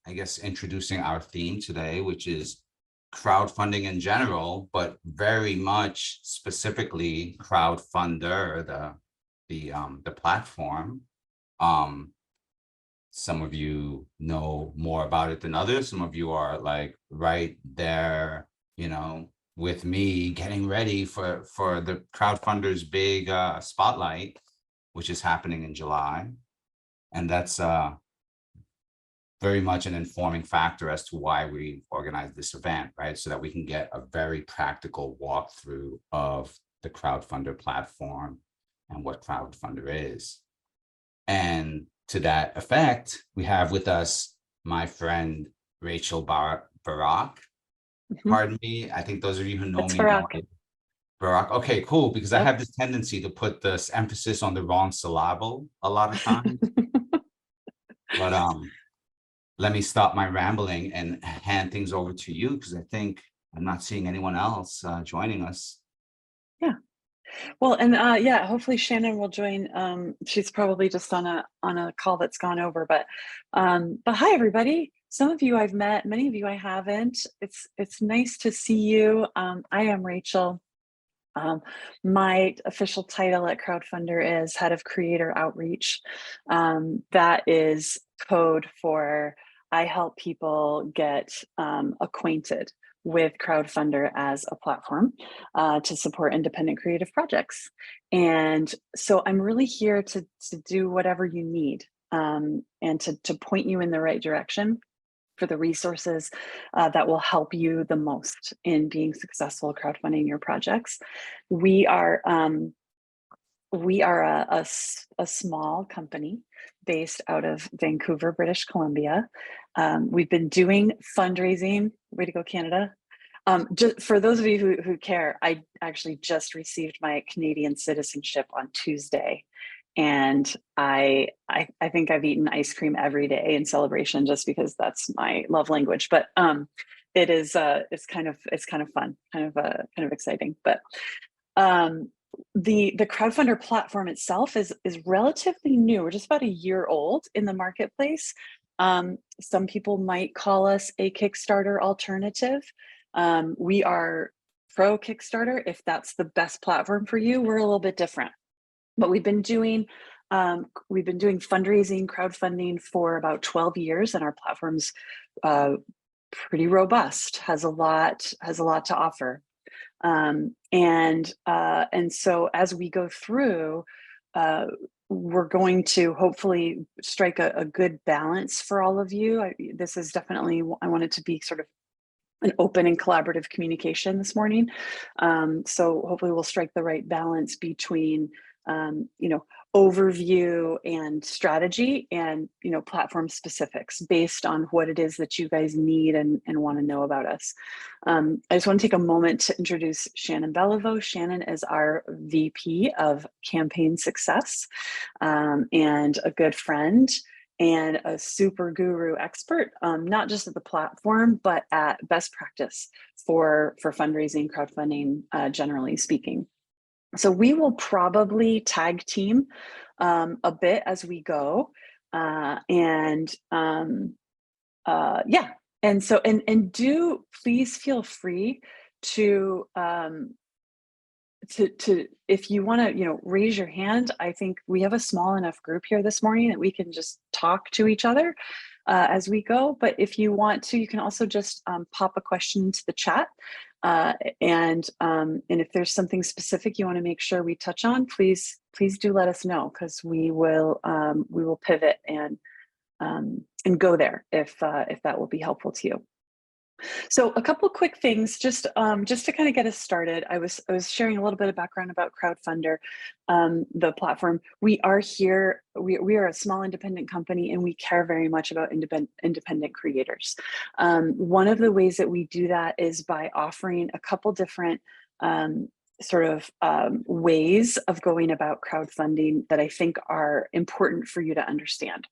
I guess, introducing our theme today, which is crowdfunding in general, but very much specifically Crowdfundr, the platform. Um, some of you know more about it than others. Some of you are like right there, with me getting ready for the Crowdfundr's big spotlight, which is happening in July. And that's very much an informing factor as to why we organized this event, right? So that we can get a very practical walkthrough of the Crowdfundr platform and what Crowdfundr is. And to that effect, we have with us my friend Rachel Barak. Pardon me. I think those of you who know me know it. Barak. Okay, cool. Because I have this tendency to put this emphasis on the wrong syllable a lot of times. But let me stop my rambling and hand things over to you, because I think I'm not seeing anyone else joining us. Yeah. Well, and yeah, hopefully Shannon will join. She's probably just on a call that's gone over, but hi everybody. Some of you I've met, many of you I haven't. It's nice to see you. I am Rachel. My official title at Crowdfundr is Head of Creator Outreach. That is code for I help people get acquainted with Crowdfundr as a platform to support independent creative projects. And so I'm really here to do whatever you need and to point you in the right direction for the resources that will help you the most in being successful crowdfunding your projects. We are a small company based out of Vancouver, British Columbia. We've been doing fundraising. Way to go, Canada. Just for those of you who care, I actually just received my Canadian citizenship on Tuesday. And I think I've eaten ice cream every day in celebration just because that's my love language. But it is it's kind of fun, kind of exciting. But the Crowdfundr platform itself is relatively new. We're just about a year old in the marketplace. Some people might call us a Kickstarter alternative. We are pro Kickstarter. If that's the best platform for you, we're a little bit different. But we've been doing fundraising, crowdfunding for about 12 years, and our platform's pretty robust, has a lot to offer. And so as we go through, we're going to hopefully strike a good balance for all of you. This is definitely, I want it to be sort of an open and collaborative communication this morning. So hopefully we'll strike the right balance between overview and strategy and, platform specifics based on what it is that you guys need and want to know about us. I just want to take a moment to introduce Shannon Beliveau. Shannon is our VP of Campaign Success and a good friend and a super guru expert, not just at the platform, but at best practice for fundraising, crowdfunding, generally speaking. So we will probably tag team a bit as we go. Yeah. And so, do please feel free to if you want to, raise your hand. I think we have a small enough group here this morning that we can just talk to each other as we go. But if you want to, you can also just pop a question into the chat. And if there's something specific you want to make sure we touch on, please do let us know, because we will pivot and go there if that will be helpful to you. So a couple quick things, just to kind of get us started. I was sharing a little bit of background about Crowdfundr, the platform. We are here. We are a small independent company, and we care very much about independent creators. One of the ways that we do that is by offering a couple different ways of going about crowdfunding that I think are important for you to understand.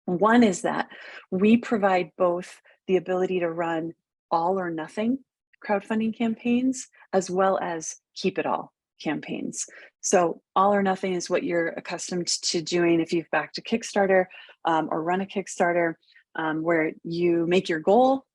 One is that we provide both the ability to run all or nothing crowdfunding campaigns, as well as keep it all campaigns. So all or nothing is what you're accustomed to doing if you've backed a Kickstarter or run a Kickstarter. where you make your goal,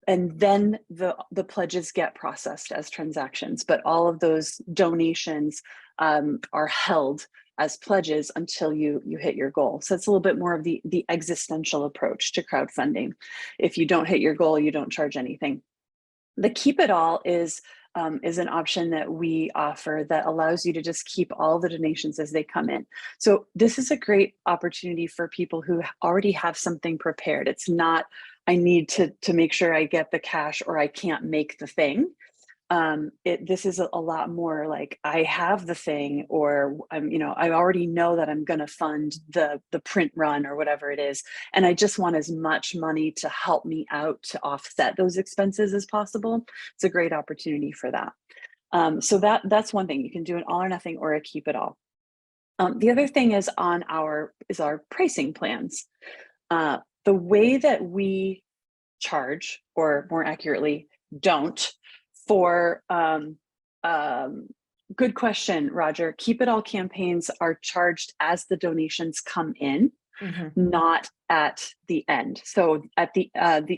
and then the pledges get processed as transactions, but all of those donations are held as pledges until you hit your goal. So it's a little bit more of the existential approach to crowdfunding. If you don't hit your goal, you don't charge anything. The keep it all is an option that we offer that allows you to just keep all the donations as they come in. So this is a great opportunity for people who already have something prepared. It's not, I need to make sure I get the cash or I can't make the thing. This is a lot more like, I have the thing, or I already know that I'm going to fund the print run or whatever it is, and I just want as much money to help me out to offset those expenses as possible. It's a great opportunity for that. So that's one thing. You can do an all or nothing or a keep it all. The other thing is our pricing plans. The way that we charge, or more accurately, don't, for good question, Roger. Keep it all campaigns are charged as the donations come in, not at the end. So at the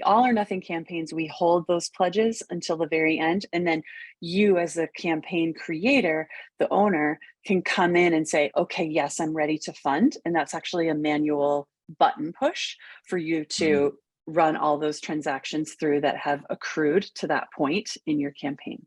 all or nothing campaigns, we hold those pledges until the very end, and then you, as a campaign creator, the owner, can come in and say, okay, yes, I'm ready to fund. And that's actually a manual button push for you to run all those transactions through that have accrued to that point in your campaign.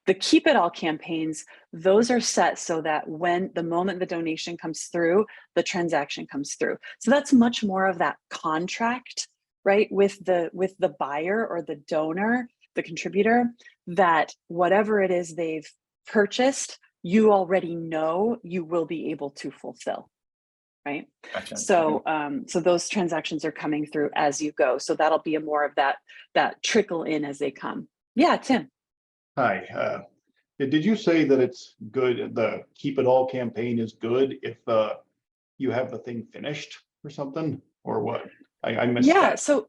The keep it all campaigns, those are set so that when the moment the donation comes through, the transaction comes through. So that's much more of that contract, right, with the buyer or the donor, the contributor, that whatever it is they've purchased, you already know you will be able to fulfill. Right. Gotcha. So, so those transactions are coming through as you go. So that'll be a more of that trickle in as they come. Yeah, Tim. Hi. Did you say that it's good? The Keep It All campaign is good if you have the thing finished or something, or what? I missed that. So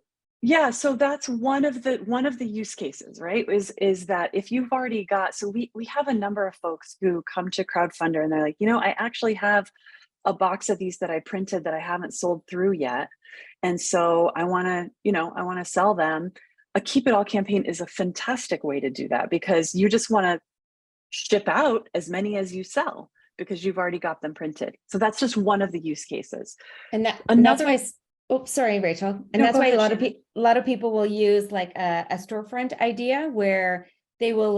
that's one of the use cases, right? Is that if you've already got, so we have a number of folks who come to Crowdfundr and they're like, I actually have a box of these that I printed that I haven't sold through yet. And so I want to sell them. A Keep It All campaign is a fantastic way to do that, because you just want to ship out as many as you sell because you've already got them printed. So that's just one of the use cases. And that's why, oops, sorry, Rachel. And that's why a lot of people will use like a storefront idea where they will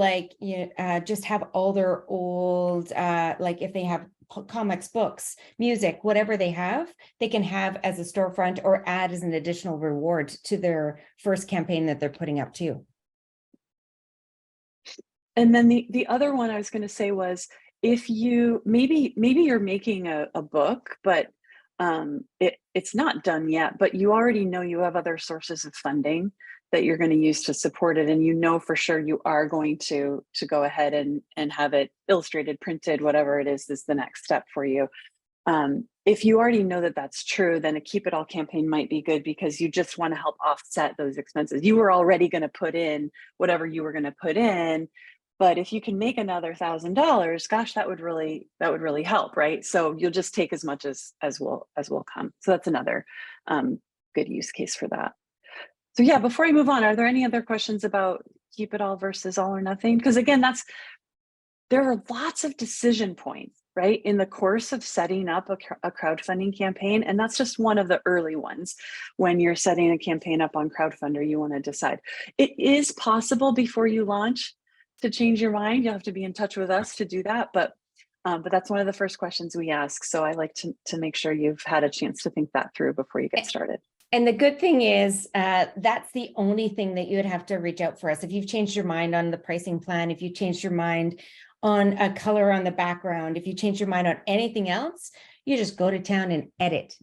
just have all their old, like if they have comics, books, music, whatever they have, they can have as a storefront or add as an additional reward to their first campaign that they're putting up too. And then the other one I was going to say was, if you maybe you're making a book, but it's not done yet, but you already know you have other sources of funding that you're going to use to support it, and for sure you are going to go ahead and have it illustrated, printed, whatever it is the next step for you. If you already know that that's true, then a Keep It All campaign might be good, because you just want to help offset those expenses. You were already going to put in whatever you were going to put in, but if you can make another $1,000, gosh, that would really help, right? So you'll just take as much as will come. So that's another good use case for that. So yeah, before I move on, are there any other questions about Keep It All versus all or nothing? Because again, there are lots of decision points, right, in the course of setting up a crowdfunding campaign. And that's just one of the early ones. When you're setting a campaign up on Crowdfundr, you want to decide. It is possible before you launch to change your mind. You'll have to be in touch with us to do that. But that's one of the first questions we ask. So I like to make sure you've had a chance to think that through before you get started. And the good thing is that's the only thing that you would have to reach out for us. If you've changed your mind on the pricing plan, if you changed your mind on a color on the background, if you change your mind on anything else, you just go to town and edit,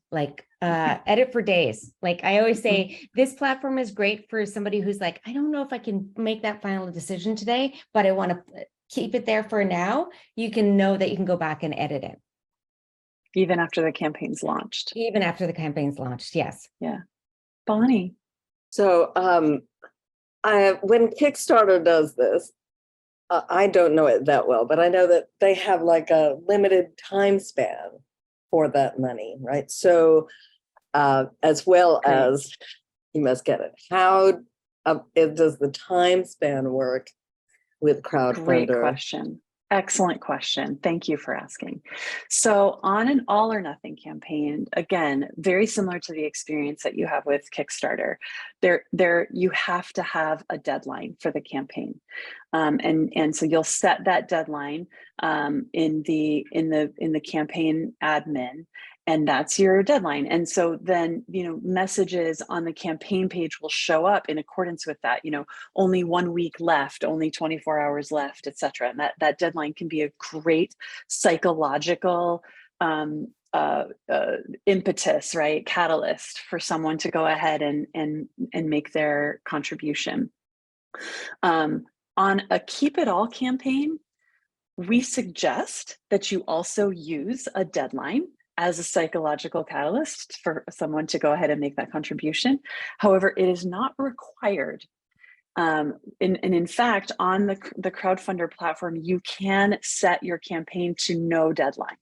edit for days. Like I always say, this platform is great for somebody who's like, I don't know if I can make that final decision today, but I want to keep it there for now. You can know that you can go back and edit it. Even after the campaign's launched. Even after the campaign's launched, yes. Yeah. Bonnie. So when Kickstarter does this, I don't know it that well, but I know that they have like a limited time span for that money, right? So as well as you must get it. How does the time span work with Great Crowdfundr? question. Excellent question. Thank you for asking. So on an all or nothing campaign, again, very similar to the experience that you have with Kickstarter, you have to have a deadline for the campaign. And so you'll set that deadline in the campaign admin, and that's your deadline. And so then, messages on the campaign page will show up in accordance with that, only 1 week left, only 24 hours left, et cetera. And that deadline can be a great psychological impetus, right? Catalyst for someone to go ahead and make their contribution. On a Keep It All campaign, we suggest that you also use a deadline as a psychological catalyst for someone to go ahead and make that contribution. However, it is not required. And in fact, on the Crowdfundr platform, you can set your campaign to no deadline.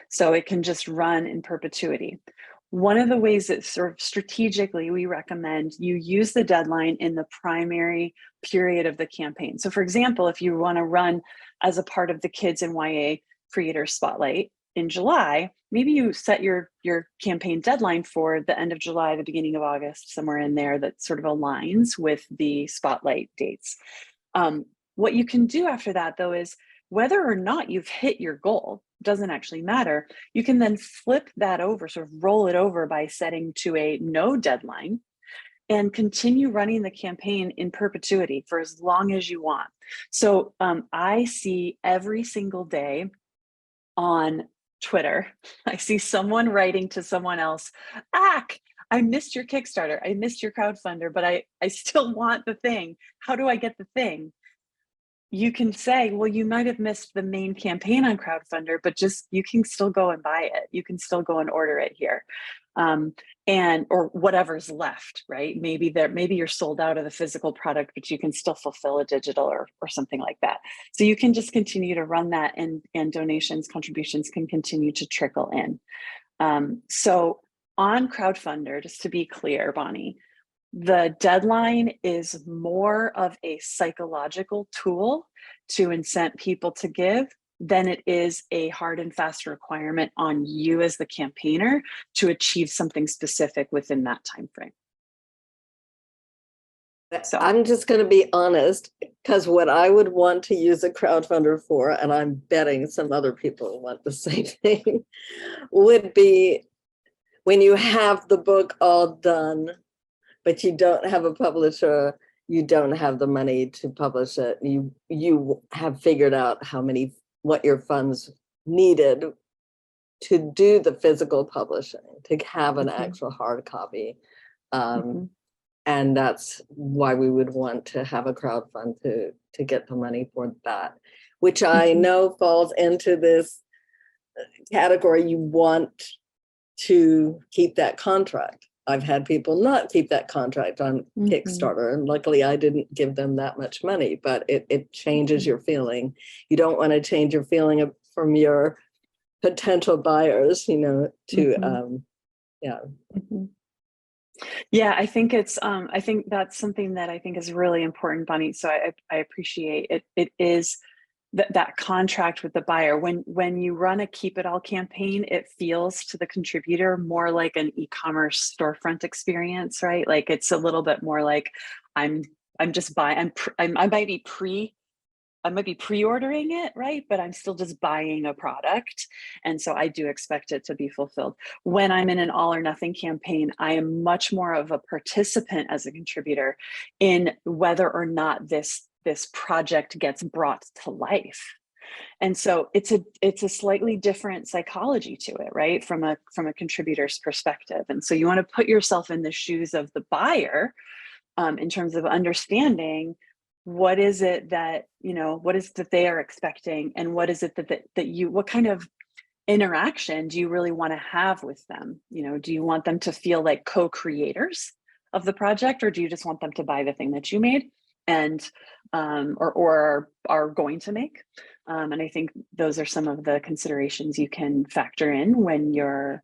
So it can just run in perpetuity. One of the ways that sort of strategically we recommend you use the deadline in the primary period of the campaign. So for example, if you want to run as a part of the Kids and YA Creator Spotlight in July, maybe you set your campaign deadline for the end of July, the beginning of August, somewhere in there that sort of aligns with the spotlight dates. What you can do after that, though, is whether or not you've hit your goal doesn't actually matter. You can then flip that over, sort of roll it over by setting to a no deadline and continue running the campaign in perpetuity for as long as you want. So I see every single day on Twitter, I see someone writing to someone else, I missed your Kickstarter, I missed your Crowdfundr, but I still want the thing. How do I get the thing? You can say, well, you might have missed the main campaign on Crowdfundr, but you can still go and buy it. You can still go and order it here. Or whatever's left, right? Maybe you're sold out of the physical product, but you can still fulfill a digital or something like that. So you can just continue to run that, and donations, contributions can continue to trickle in. So on Crowdfundr, just to be clear, Bonnie, the deadline is more of a psychological tool to incent people to give than it is a hard and fast requirement on you as the campaigner to achieve something specific within that time frame. So I'm just going to be honest, because what I would want to use a Crowdfundr for, and I'm betting some other people want the same thing, would be when you have the book all done, but you don't have a publisher, you don't have the money to publish it. You have figured out what your funds needed to do the physical publishing, to have an actual hard copy. And that's why we would want to have a crowdfund to get the money for that, which I know falls into this category. You want to keep that contract. I've had people not keep that contract on Kickstarter, and luckily I didn't give them that much money, but it changes your feeling. You don't want to change your feeling from your potential buyers, to Yeah, I think I think that's something that I think is really important, Bonnie. So I appreciate it. It is that contract with the buyer. When you run a Keep It All campaign, it feels to the contributor more like an e-commerce storefront experience, right? Like it's a little bit more like I'm just buying. I might be pre-ordering it, right? But I'm still just buying a product. And so I do expect it to be fulfilled. When I'm in an all or nothing campaign, I am much more of a participant as a contributor in whether or not this project gets brought to life. And so it's a slightly different psychology to it, right? From a contributor's perspective. And so you want to put yourself in the shoes of the buyer in terms of understanding what is it that, what is that they are expecting, and what is it what kind of interaction do you really want to have with them? Do you want them to feel like co-creators of the project, or do you just want them to buy the thing that you made and or are going to make? And I think those are some of the considerations you can factor in when you're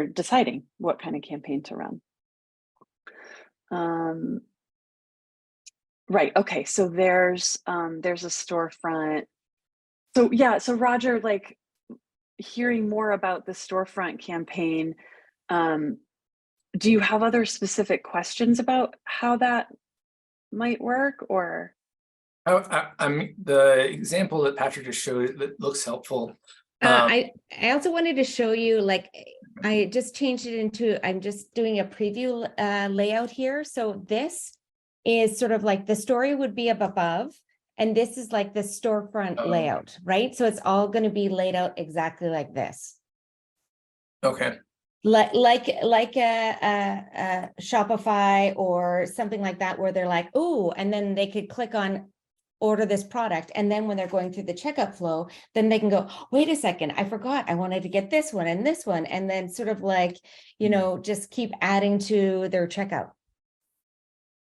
deciding what kind of campaign to run. Right, okay, so there's a storefront. So yeah, so Roger, like hearing more about the storefront campaign, do you have other specific questions about how that might work, or? I mean, the example that Patrick just showed, that looks helpful. I also wanted to show you, like, I just changed it into, I'm just doing a preview layout here. So this is sort of like the story would be up above, and this is like the storefront layout, right? So it's all going to be laid out exactly like this. Okay. Like a Shopify or something like that, where they're like, oh, and then they could click on order this product. And then when they're going through the checkout flow, then they can go, wait a second, I forgot, I wanted to get this one and this one. And then sort of like, you know, just keep adding to their checkout.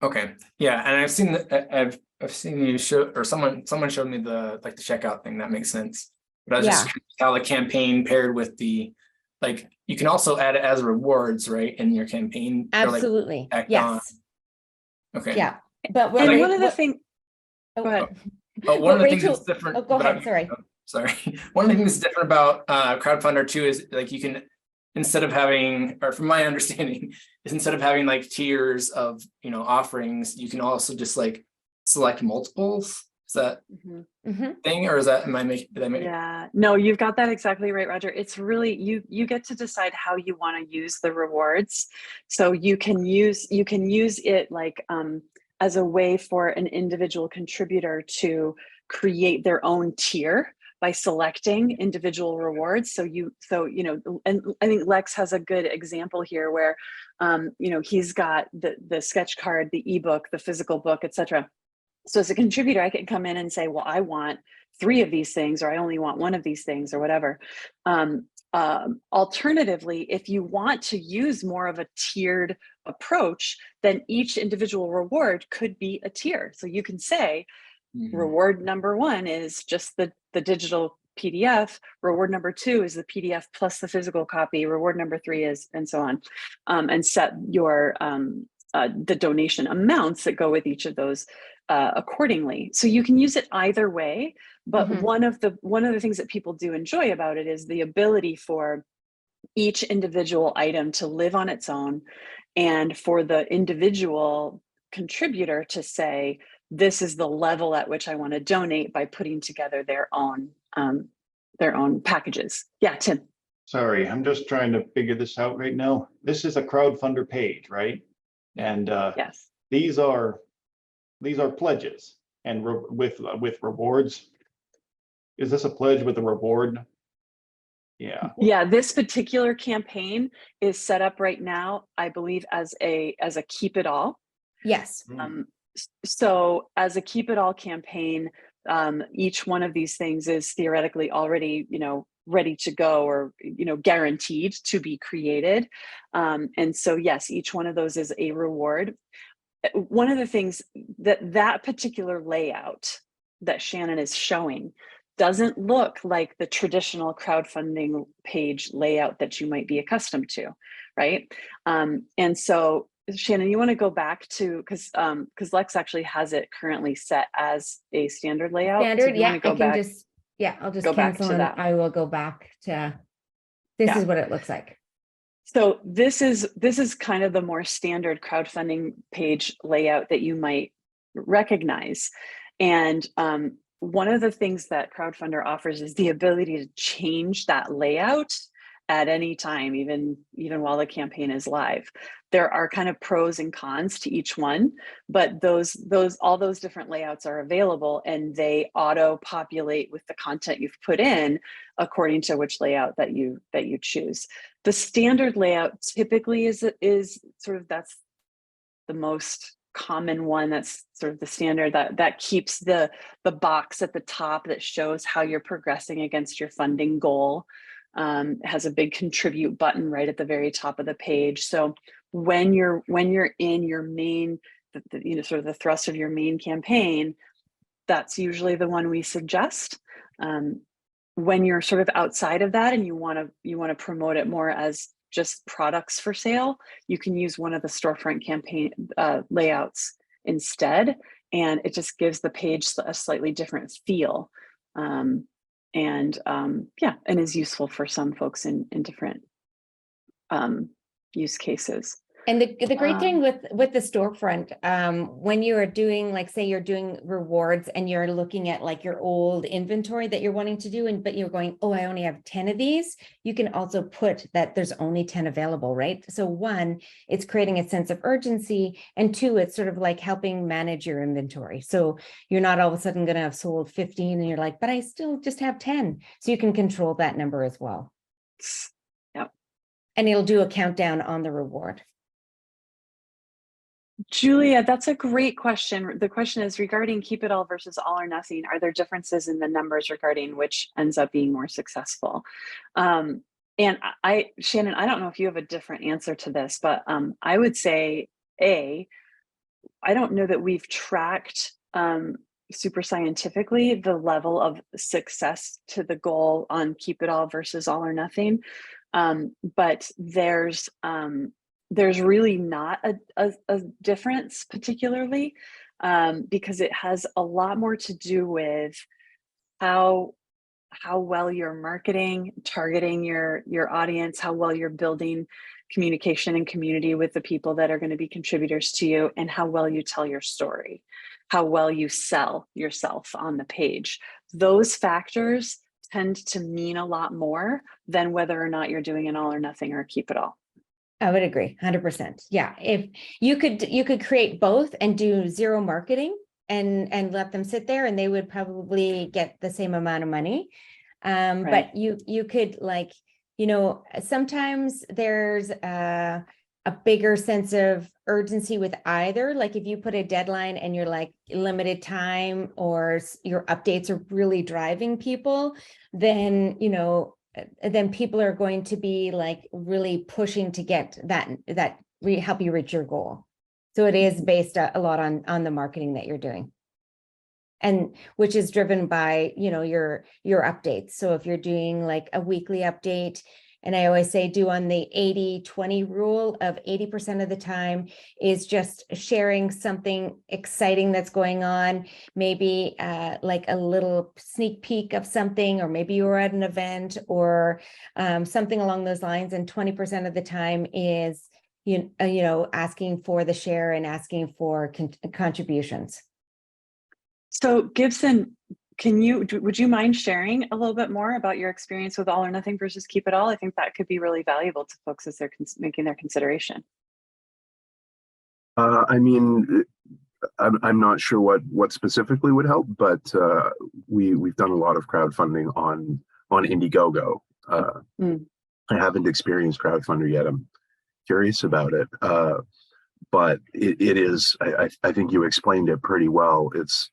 Okay. Yeah. And I've seen that I've seen you show, or someone showed me the like the checkout thing. That makes sense. But I was just curious how the campaign paired with the, like, you can also add it as rewards, right? In your campaign. Absolutely. Or like Yes. Okay. Yeah. But And one of the things, oh, go ahead. But one of the things Rachel, that's different. oh, go ahead, sorry. Sorry. One of the things that's different about Crowdfundr too is like you can, instead of having, or from my understanding, is instead of having like tiers of, you know, offerings, you can also just like select multiples. Is that thing, or is that, did I make? Yeah, no, you've got that exactly right, Roger. It's really, you get to decide how you want to use the rewards. So you can use it like as a way for an individual contributor to create their own tier by selecting individual rewards. So you know, and I think Lex has a good example here where you know, he's got the sketch card, the ebook, the physical book, etc. So as a contributor, I can come in and say, well, I want 3 of these things, or I only want 1 of these things, or whatever. Alternatively, if you want to use more of a tiered approach, then each individual reward could be a tier. So you can say, reward number 1 is just the digital PDF. Reward number 2 is the PDF plus the physical copy. Reward number 3 is, and so on, and set your the donation amounts that go with each of those accordingly. So you can use it either way, but one of the things that people do enjoy about it is the ability for each individual item to live on its own, and for the individual contributor to say, this is the level at which I want to donate, by putting together their own packages. Yeah, Tim. Sorry, I'm just trying to figure this out right now. This is a crowdfunder page, right? And Yes. these are pledges, and with rewards. Is this a pledge with a reward? Yeah. Yeah, this particular campaign is set up right now, I believe, as a keep it all. Yes. So as a keep it all campaign, each one of these things is theoretically already, you know, ready to go, or, you know, guaranteed to be created. And so, yes, each one of those is a reward. One of the things that particular layout that Shannon is showing doesn't look like the traditional crowdfunding page layout that you might be accustomed to, right? And so, Shannon, you want to go back to, because Lex actually has it currently set as a standard layout. Standard, so yeah, I can just, yeah, I'll just go back cancel to and that. I will go back to, this is what it looks like. So this is kind of the more standard crowdfunding page layout that you might recognize. And one of the things that Crowdfundr offers is the ability to change that layout at any time, even while the campaign is live. There are kind of pros and cons to each one, but all those different layouts are available, and they auto populate with the content you've put in according to which layout that you choose. The standard layout typically is sort of, that's the most common one. That's sort of the standard that keeps the box at the top that shows how you're progressing against your funding goal. Has a big contribute button right at the very top of the page. So when you're in your main, you know, sort of the thrust of your main campaign, that's usually the one we suggest. When you're sort of outside of that and you want to promote it more as just products for sale, you can use one of the storefront campaign layouts instead, and it just gives the page a slightly different feel, yeah, and is useful for some folks in different use cases. And the great thing with the storefront, when you are doing, like, say you're doing rewards and you're looking at like your old inventory that you're wanting to do, but you're going, oh, I only have 10 of these, you can also put that there's only 10 available, right? So one, it's creating a sense of urgency, and two, it's sort of like helping manage your inventory. So you're not all of a sudden going to have sold 15 and you're like, but I still just have 10. So you can control that number as well. Yep. And it'll do a countdown on the reward. Julia, that's a great question. The question is regarding keep it all versus all or nothing. Are there differences in the numbers regarding which ends up being more successful? And Shannon, I don't know if you have a different answer to this, but I would say, I don't know that we've tracked super scientifically the level of success to the goal on keep it all versus all or nothing. But there's really not a difference particularly, because it has a lot more to do with how well you're marketing, targeting your audience, how well you're building communication and community with the people that are going to be contributors to you, and how well you tell your story, how well you sell yourself on the page. Those factors tend to mean a lot more than whether or not you're doing an all or nothing or keep it all. I would agree 100%. Yeah. If you could create both and do zero marketing and let them sit there, and they would probably get the same amount of money. Right. But you could, like, sometimes there's a bigger sense of urgency with either. Like if you put a deadline and you're like limited time, or your updates are really driving people, then, then people are going to be like really pushing to get that help you reach your goal. So it is based a lot on the marketing that you're doing, and which is driven by, your updates. So if you're doing like a weekly update, and I always say do on the 80-20 rule of 80% of the time is just sharing something exciting that's going on, maybe like a little sneak peek of something, or maybe you're at an event or something along those lines. And 20% of the time is, asking for the share and asking for contributions. So Gibson, would you mind sharing a little bit more about your experience with all or nothing versus keep it all? I think that could be really valuable to folks as they're making their consideration. I'm not sure what specifically would help, but we've done a lot of crowdfunding on Indiegogo. I haven't experienced Crowdfundr yet. I'm curious about it, but it is. I think you explained it pretty well. It's,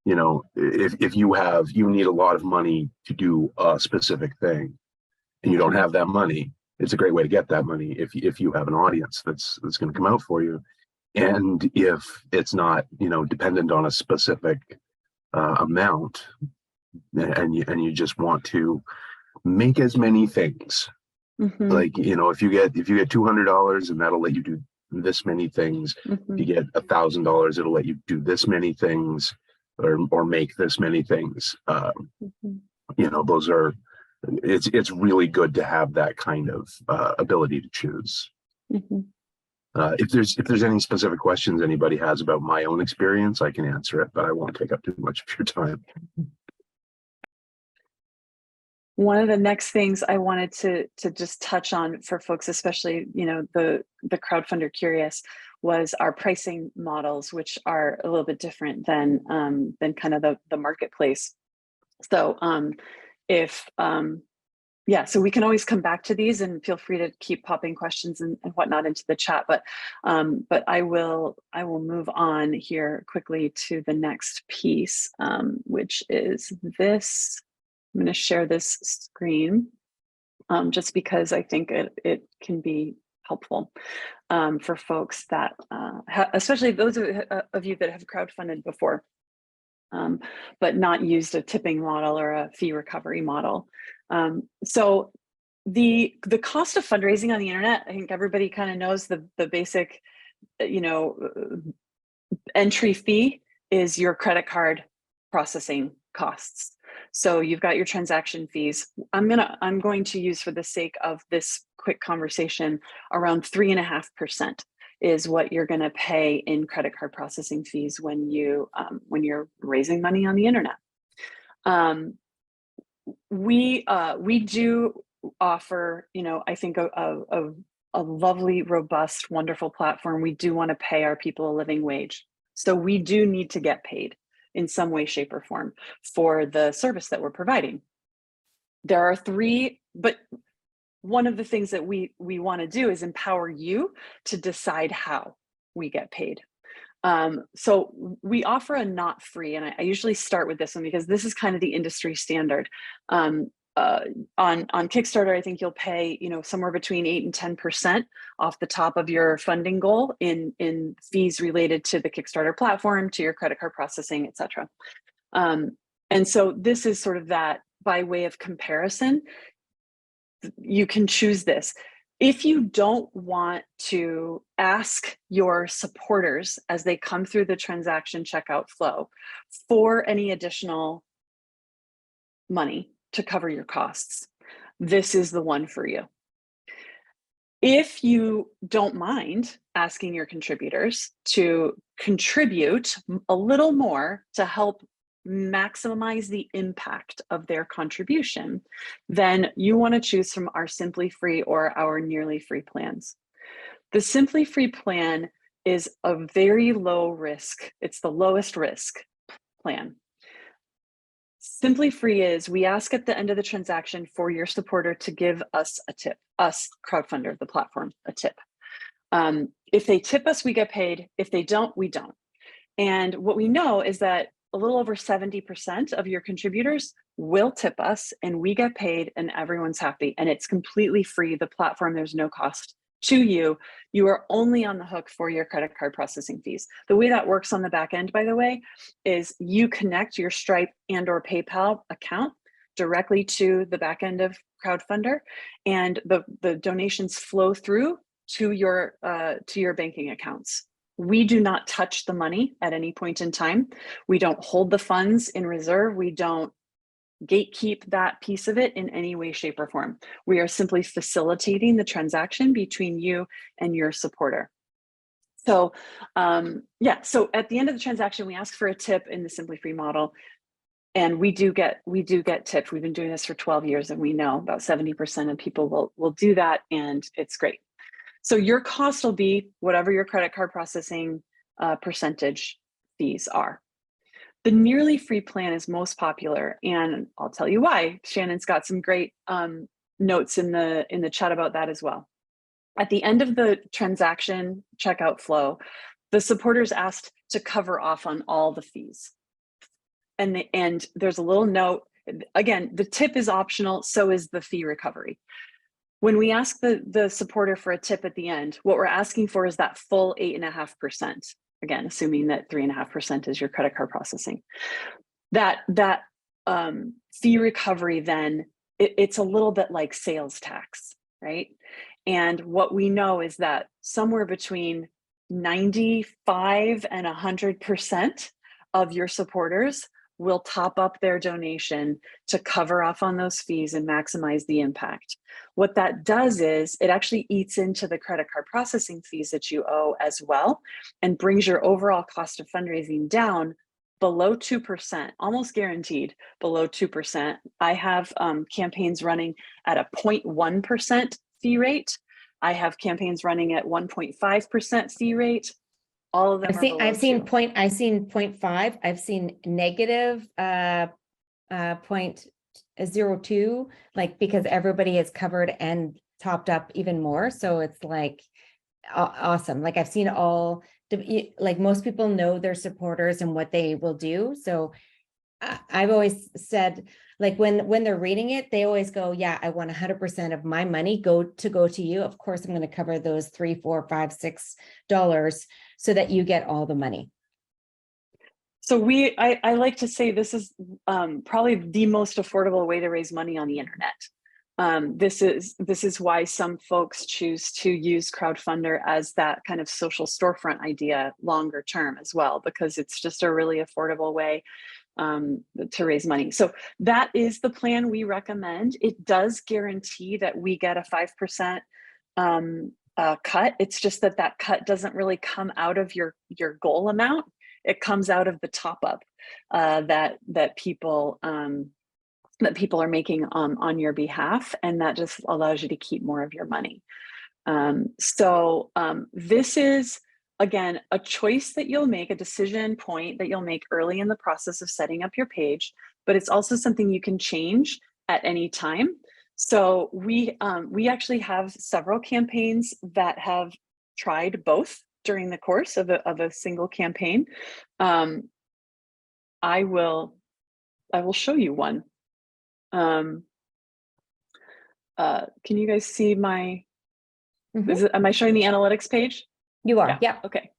if you need a lot of money to do a specific thing, and you don't have that money, it's a great way to get that money if you have an audience that's going to come out for you. And if it's not, dependent on a specific amount, and you just want to make as many things, like, if you get $200 and that'll let you do this many things. If you get $1,000, it'll let you do this many things, or make this many things. Those are, it's really good to have that kind of ability to choose. If there's any specific questions anybody has about my own experience, I can answer it, but I won't take up too much of your time. One of the next things I wanted to just touch on for folks, especially, the Crowdfundr curious, was our pricing models, which are a little bit different than kind of the marketplace. So so we can always come back to these, and feel free to keep popping questions and whatnot into the chat. But I will move on here quickly to the next piece, which is this. I'm going to share this screen just because I think it can be helpful for folks that, especially those of you that have crowdfunded before, but not used a tipping model or a fee recovery model. So the cost of fundraising on the internet, I think everybody kind of knows the basic, entry fee is your credit card processing costs. So you've got your transaction fees. I'm going to use, for the sake of this quick conversation, around 3.5% is what you're going to pay in credit card processing fees when you're raising money on the internet. We do offer, I think a lovely, robust, wonderful platform. We do want to pay our people a living wage. So we do need to get paid in some way, shape, or form for the service that we're providing. There are three, but one of the things that we want to do is empower you to decide how we get paid. So we offer a not free, and I usually start with this one because this is kind of the industry standard. On Kickstarter, I think you'll pay, somewhere between 8 and 10% off the top of your funding goal in fees related to the Kickstarter platform, to your credit card processing, et cetera. And so this is sort of that by way of comparison. You can choose this. If you don't want to ask your supporters as they come through the transaction checkout flow for any additional money to cover your costs, this is the one for you. If you don't mind asking your contributors to contribute a little more to help maximize the impact of their contribution, then you want to choose from our Simply Free or our Nearly Free plans. The Simply Free plan is a very low risk. It's the lowest risk plan. Simply Free is, we ask at the end of the transaction for your supporter to give us a tip, us, Crowdfundr, the platform, a tip. If they tip us, we get paid. If they don't, we don't. And what we know is that a little over 70% of your contributors will tip us, and we get paid, and everyone's happy. And it's completely free. The platform, there's no cost to you. You are only on the hook for your credit card processing fees. The way that works on the back end, by the way, is you connect your Stripe and or PayPal account directly to the back end of Crowdfundr, and the donations flow through to your banking accounts. We do not touch the money at any point in time. We don't hold the funds in reserve. We don't gatekeep that piece of it in any way, shape, or form. We are simply facilitating the transaction between you and your supporter. So so at the end of the transaction, we ask for a tip in the Simply Free model. And we do get tipped. We've been doing this for 12 years, and we know about 70% of people will do that, and it's great. So your cost will be whatever your credit card processing percentage fees are. The Nearly Free plan is most popular, and I'll tell you why. Shannon's got some great notes in the chat about that as well. At the end of the transaction checkout flow, the supporters asked to cover off on all the fees. And there's a little note, again, the tip is optional, so is the fee recovery. When we ask the supporter for a tip at the end, what we're asking for is that full 8.5%. Again, assuming that 3.5% is your credit card processing. That fee recovery, then it's a little bit like sales tax, right? And what we know is that somewhere between 95 and 100% of your supporters will top up their donation to cover off on those fees and maximize the impact. What that does is it actually eats into the credit card processing fees that you owe as well, and brings your overall cost of fundraising down below 2%, almost guaranteed below 2%. I have campaigns running at a 0.1% fee rate. I have campaigns running at 1.5% fee rate. All of them I've seen 0.5. I've seen negative 0.02, like, because everybody is covered and topped up even more. So it's like awesome. Like, I've seen all, like, most people know their supporters and what they will do. So I've always said, like, when they're reading it, they always go, yeah, I want 100% of my money go to you. Of course, I'm going to cover those $3, $4, $5, $6 so that you get all the money. So I like to say this is probably the most affordable way to raise money on the internet. This is why some folks choose to use Crowdfundr as that kind of social storefront idea longer term as well, because it's just a really affordable way to raise money. So that is the plan we recommend. It does guarantee that we get a 5% cut. It's just that that cut doesn't really come out of your goal amount. It comes out of the top up that people are making on your behalf, and that just allows you to keep more of your money. This is, again, a choice that you'll make, a decision point that you'll make early in the process of setting up your page, but it's also something you can change at any time. So we actually have several campaigns that have tried both during the course of a single campaign. I will show you one. Can you guys see my, am I showing the analytics page? You are, yeah. Okay.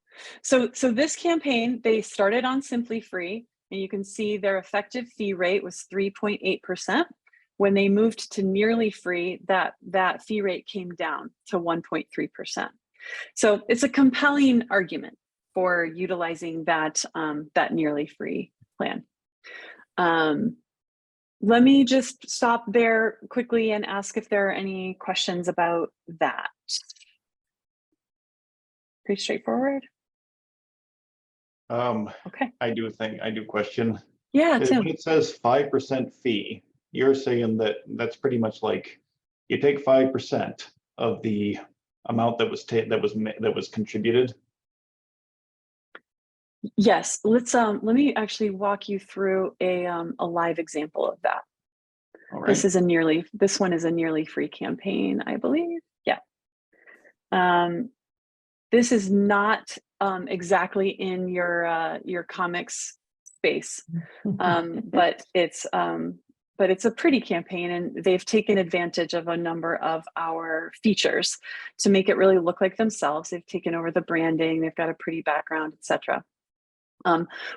So this campaign, they started on Simply Free, and you can see their effective fee rate was 3.8%. When they moved to Nearly Free, that fee rate came down to 1.3%. So it's a compelling argument for utilizing that Nearly Free plan. Let me just stop there quickly and ask if there are any questions about that. Pretty straightforward. Okay. I do question. Yeah, Tim. When it says 5% fee, you're saying that that's pretty much like you take 5% of the amount that was contributed. Yes, let me actually walk you through a live example of that. All right. This one is a Nearly Free campaign, I believe. Yeah. This is not exactly in your comics space, but it's a pretty campaign, and they've taken advantage of a number of our features to make it really look like themselves. They've taken over the branding, they've got a pretty background, etc.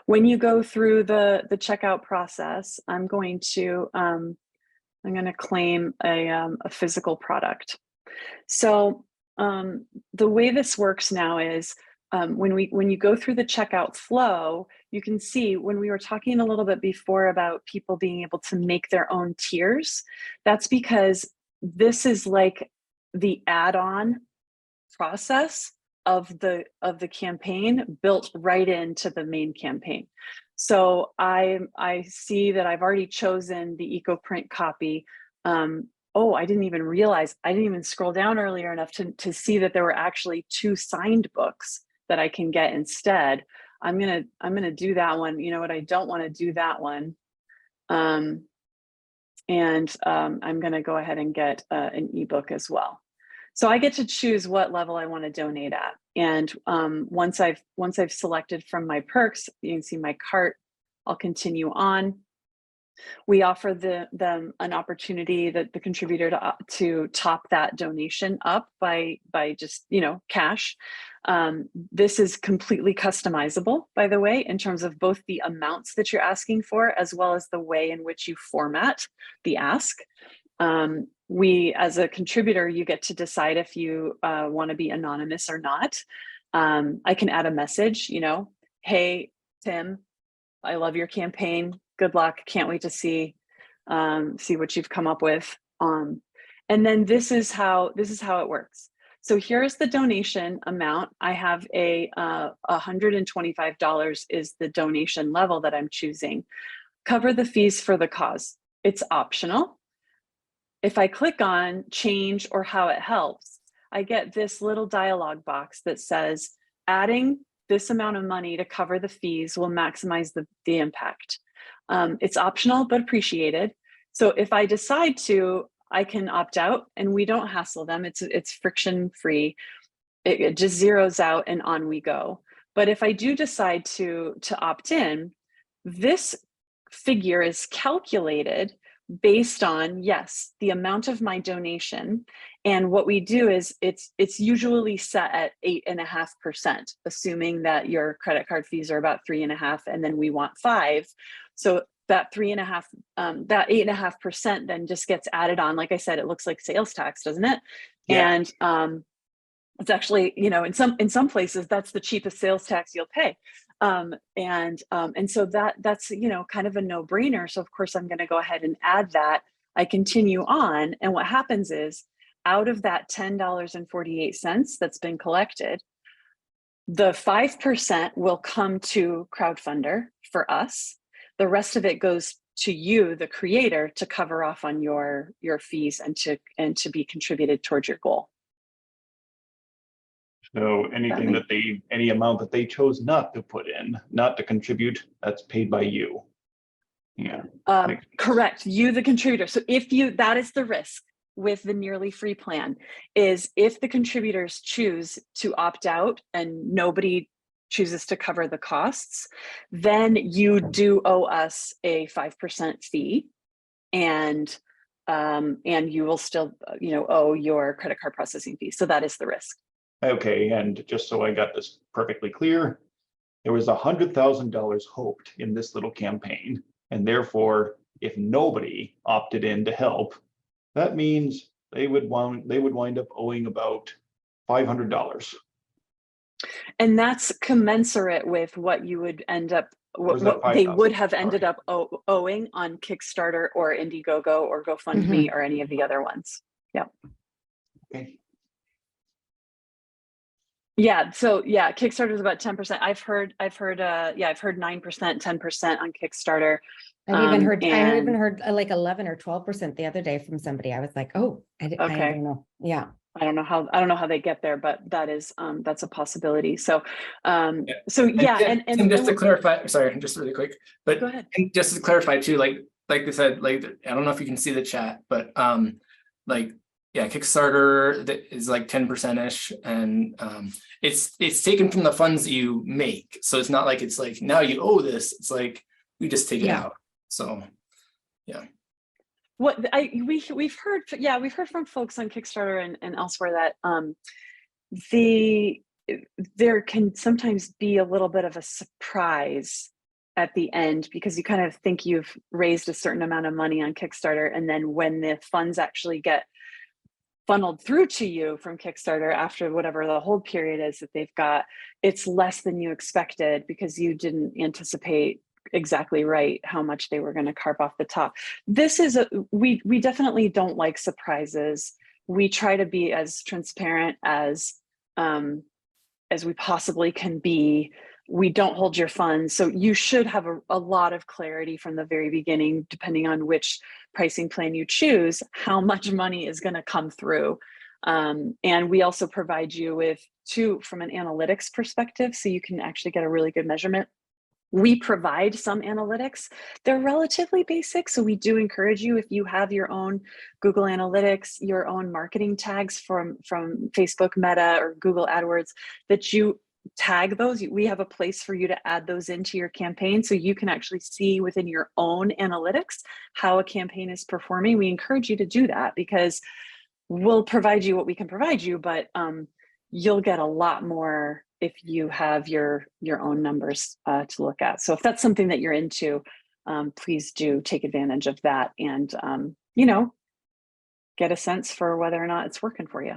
When you go through the checkout process, I'm going to claim a physical product. So the way this works now is when you go through the checkout flow, you can see when we were talking a little bit before about people being able to make their own tiers, that's because this is like the add-on process of the campaign built right into the main campaign. So I see that I've already chosen the eco print copy. Oh, I didn't even scroll down earlier enough to see that there were actually 2 signed books that I can get instead. I'm gonna do that one. You know what? I don't want to do that one. I'm gonna go ahead and get an ebook as well. So I get to choose what level I want to donate at. And once I've selected from my perks, you can see my cart. I'll continue on. We offer them an opportunity, that the contributor to top that donation up by just, cash. This is completely customizable, by the way, in terms of both the amounts that you're asking for, as well as the way in which you format the ask. We, as a contributor, you get to decide if you want to be anonymous or not. I can add a message, hey, Tim, I love your campaign. Good luck. Can't wait to see what you've come up with. And then this is how it works. So here's the donation amount. I have $125 is the donation level that I'm choosing. Cover the fees for the cause. It's optional. If I click on change or how it helps, I get this little dialog box that says adding this amount of money to cover the fees will maximize the impact. It's optional, but appreciated. So if I decide to, I can opt out, and we don't hassle them. It's friction free. It just zeroes out and on we go. But if I do decide to opt in, this figure is calculated based on, yes, the amount of my donation. And what we do is it's usually set at 8.5%, assuming that your credit card fees are about 3.5, and then we want 5. So that 8.5% then just gets added on. Like I said, it looks like sales tax, doesn't it? Yeah. And it's actually, in some places that's the cheapest sales tax you'll pay. And so that's, kind of a no-brainer. So of course I'm going to go ahead and add that. I continue on. And what happens is, out of that $10.48 that's been collected, the 5% will come to Crowdfundr for us. The rest of it goes to you, the creator, to cover off on your fees and to be contributed towards your goal. So anything that any amount that they chose not to put in, not to contribute, that's paid by you. Yeah. Correct. You, the contributor. So that is the risk with the nearly free plan, is if the contributors choose to opt out and nobody chooses to cover the costs, then you do owe us a 5% fee, and you will still, owe your credit card processing fee. So that is the risk. Okay, and just so I got this perfectly clear, there was $100,000 hoped in this little campaign, and therefore, if nobody opted in to help, that means they would wind up owing about $500. And that's commensurate with what you would end up, what they would have ended up owing on Kickstarter or Indiegogo or GoFundMe or any of the other ones. Yeah. Okay. Yeah. So yeah, Kickstarter is about 10%. I've heard 9%, 10% on Kickstarter. I even heard like 11 or 12% the other day from somebody. I was like, oh, I don't know. Yeah. I don't know how they get there, but that is that's a possibility. So and just to clarify, sorry, just really quick, but go ahead. And just to clarify too, like they said, like, I don't know if you can see the chat, but Kickstarter is like 10%ish, and it's taken from the funds that you make. So it's not like it's like now you owe this. It's like we just take it out. So yeah. What we've heard from folks on Kickstarter and elsewhere that there can sometimes be a little bit of a surprise at the end, because you kind of think you've raised a certain amount of money on Kickstarter, and then when the funds actually get funneled through to you from Kickstarter after whatever the hold period is that they've got, it's less than you expected because you didn't anticipate exactly right how much they were going to carve off the top. This is we definitely don't like surprises. We try to be as transparent as we possibly can be. We don't hold your funds, so you should have a lot of clarity from the very beginning, depending on which pricing plan you choose, how much money is going to come through. And we also provide you with from an analytics perspective, so you can actually get a really good measurement. We provide some analytics. They're relatively basic. So we do encourage you, if you have your own Google Analytics, your own marketing tags from Facebook Meta or Google AdWords, that you tag those. We have a place for you to add those into your campaign, so you can actually see within your own analytics how a campaign is performing. We encourage you to do that, because we'll provide you what we can provide you, but you'll get a lot more if you have your own numbers to look at. So if that's something that you're into, please do take advantage of that and, get a sense for whether or not it's working for you.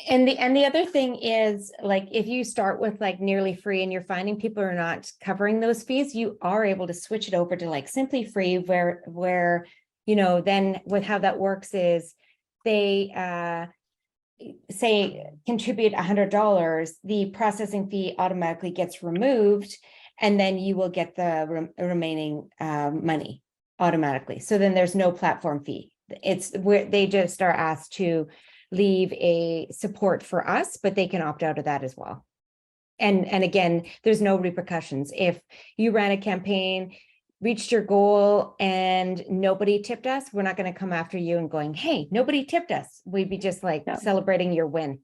And the other thing is, like, if you start with like nearly free and you're finding people are not covering those fees, you are able to switch it over to like simply free, where then with how that works is they say contribute $100, the processing fee automatically gets removed, and then you will get the remaining money automatically. So then there's no platform fee. It's where they just are asked to leave a support for us, but they can opt out of that as well. And again, there's no repercussions. If you ran a campaign, reached your goal, and nobody tipped us, we're not going to come after you and going, hey, nobody tipped us. We'd be just like celebrating your win.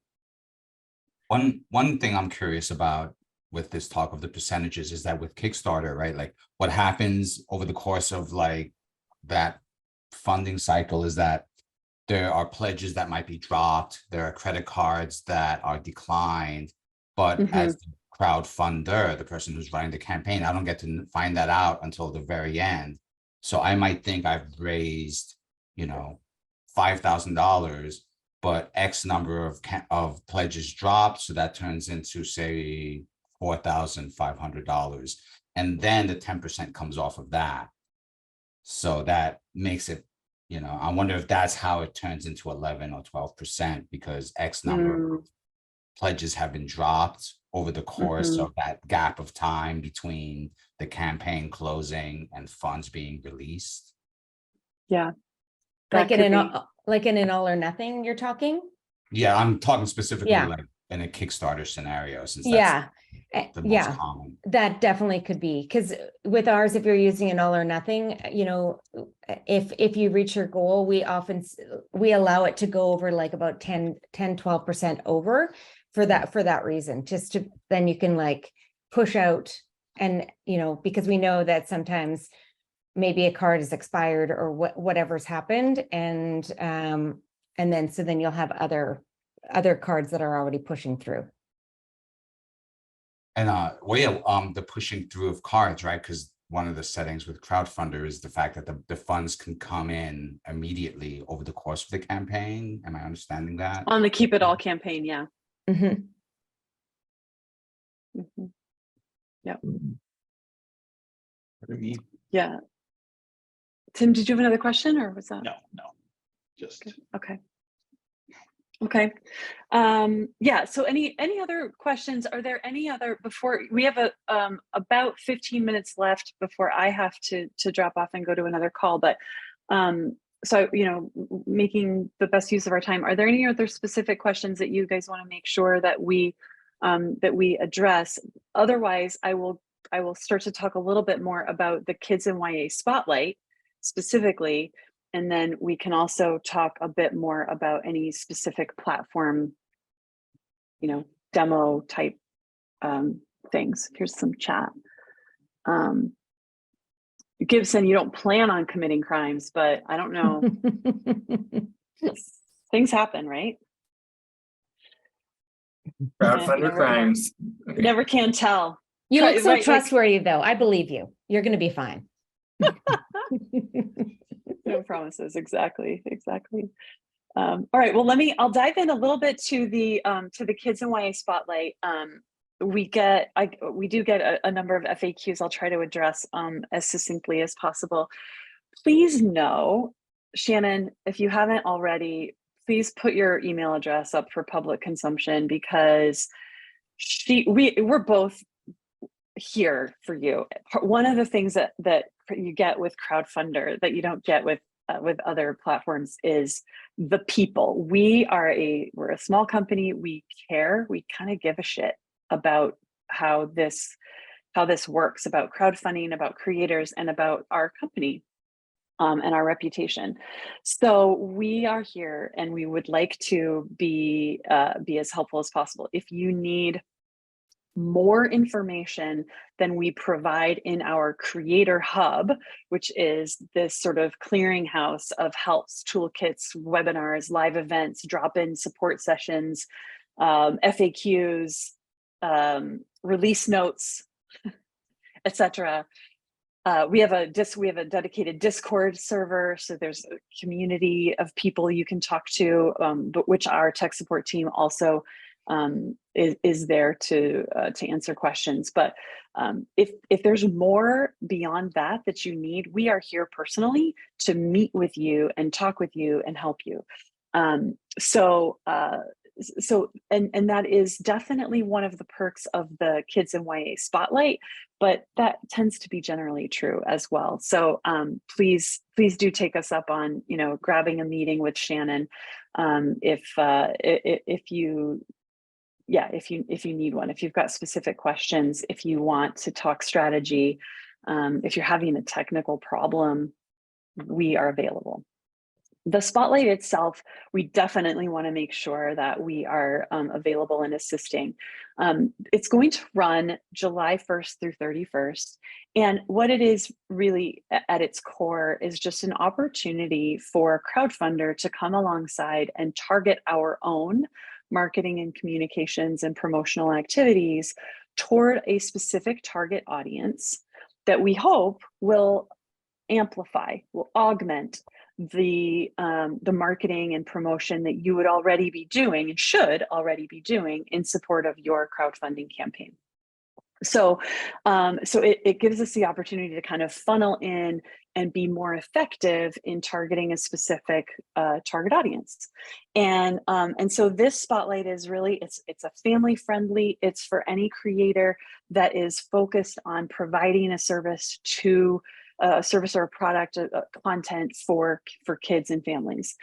One thing I'm curious about with this talk of the percentages is that with Kickstarter, right? Like, what happens over the course of like that funding cycle is that there are pledges that might be dropped. There are credit cards that are declined, but as the crowdfunder, the person who's running the campaign, I don't get to find that out until the very end. So I might think I've raised, $5,000, but X number of pledges dropped, so that turns into, say, $4,500, and then the 10% comes off of that. So that makes it, I wonder if that's how it turns into 11 or 12%, because X number of pledges have been dropped over the course of that gap of time between the campaign closing and funds being released. Yeah. Like That in could an all or nothing, you're talking? Yeah, I'm talking specifically Yeah. like in a Kickstarter scenario, since Yeah. that's the most Yeah, common. that definitely could be, because with ours, if you're using an all or nothing, if you reach your goal, we allow it to go over like about 12% over for that reason, just to, then you can like push out and, because we know that sometimes maybe a card is expired or whatever's happened. And then you'll have other cards that are already pushing through. And the pushing through of cards, right? Because one of the settings with Crowdfundr is the fact that the funds can come in immediately over the course of the campaign. Am I understanding that? on the Keep It All campaign. Yeah. Mhm. Mhm. For me, Yeah. Tim, did you have another question, or was that? no, just. Okay. Okay. Yeah. So any other questions? Are there any other, before we have about 15 minutes left before I have to drop off and go to another call, but so, making the best use of our time, are there any other specific questions that you guys want to make sure that we address? Otherwise, I will start to talk a little bit more about the Kids in YA Spotlight specifically. And then we can also talk a bit more about any specific platform, demo type things. Here's some chat. Gibson, you don't plan on committing crimes, but I don't know. Things happen, right? Crowdfundr crimes. Okay. Never can tell. You look so Right, trustworthy, though. I believe you. You're going to be fine. No promises. Exactly. All right. Well, I'll dive in a little bit to the Kids in YA Spotlight. We do get a number of FAQs I'll try to address as succinctly as possible. Please know, Shannon, if you haven't already, please put your email address up for public consumption, because we're both here for you. One of the things that you get with Crowdfundr that you don't get with other platforms is the people. We're a small company. We care. We kind of give a shit about how this works, about crowdfunding, about creators, and about our company and our reputation. So we are here, and we would like to be as helpful as possible. If you need more information than we provide in our creator hub, which is this sort of clearinghouse of helps, toolkits, webinars, live events, drop-in support sessions, FAQs, release notes, etc. We have a dedicated Discord server, so there's a community of people you can talk to, but which our tech support team also is there to answer questions. But if there's more beyond that you need, we are here personally to meet with you and talk with you and help you. So that is definitely one of the perks of the Kids in YA Spotlight, but that tends to be generally true as well. So please do take us up on grabbing a meeting with Shannon if you need one, if you've got specific questions, if you want to talk strategy, if you're having a technical problem, we are available. The Spotlight itself, we definitely want to make sure that we are available and assisting. It's going to run July 1st through 31st. And what it is really at its core is just an opportunity for Crowdfundr to come alongside and target our own marketing and communications and promotional activities toward a specific target audience that we hope will amplify, will augment the marketing and promotion that you would already be doing and should already be doing in support of your crowdfunding campaign. So, it gives us the opportunity to kind of funnel in and be more effective in targeting a specific target audience. And so this spotlight is really, it's a family friendly, it's for any creator that is focused on providing a service to a service or a product, content for kids and families.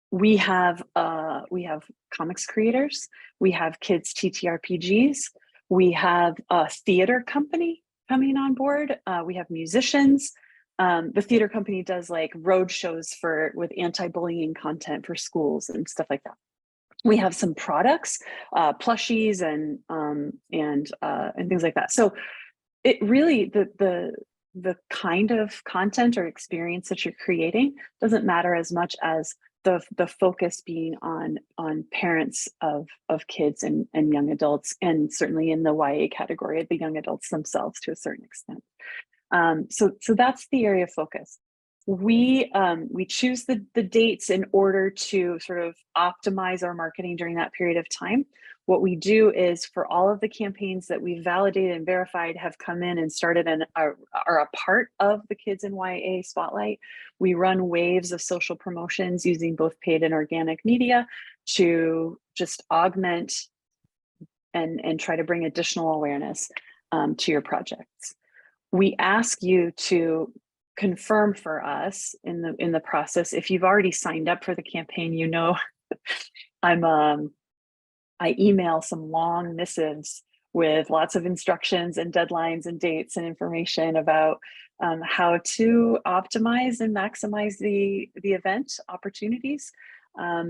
We have comics creators, we have kids TTRPGs, we have a theater company coming on board. We have musicians. The theater company does like road shows with anti-bullying content for schools and stuff like that. We have some products, plushies and things like that. So it really, the kind of content or experience that you're creating doesn't matter as much as the focus being on parents of kids and young adults, and certainly in the YA category, the young adults themselves to a certain extent. So that's the area of focus. We choose the dates in order to sort of optimize our marketing during that period of time. What we do is, for all of the campaigns that we've validated and verified have come in and started and are a part of the Kids in YA Spotlight, we run waves of social promotions using both paid and organic media to just augment and try to bring additional awareness to your projects. We ask you to confirm for us in the process. If you've already signed up for the campaign, you know I email some long missives with lots of instructions and deadlines and dates and information about how to optimize and maximize the event opportunities.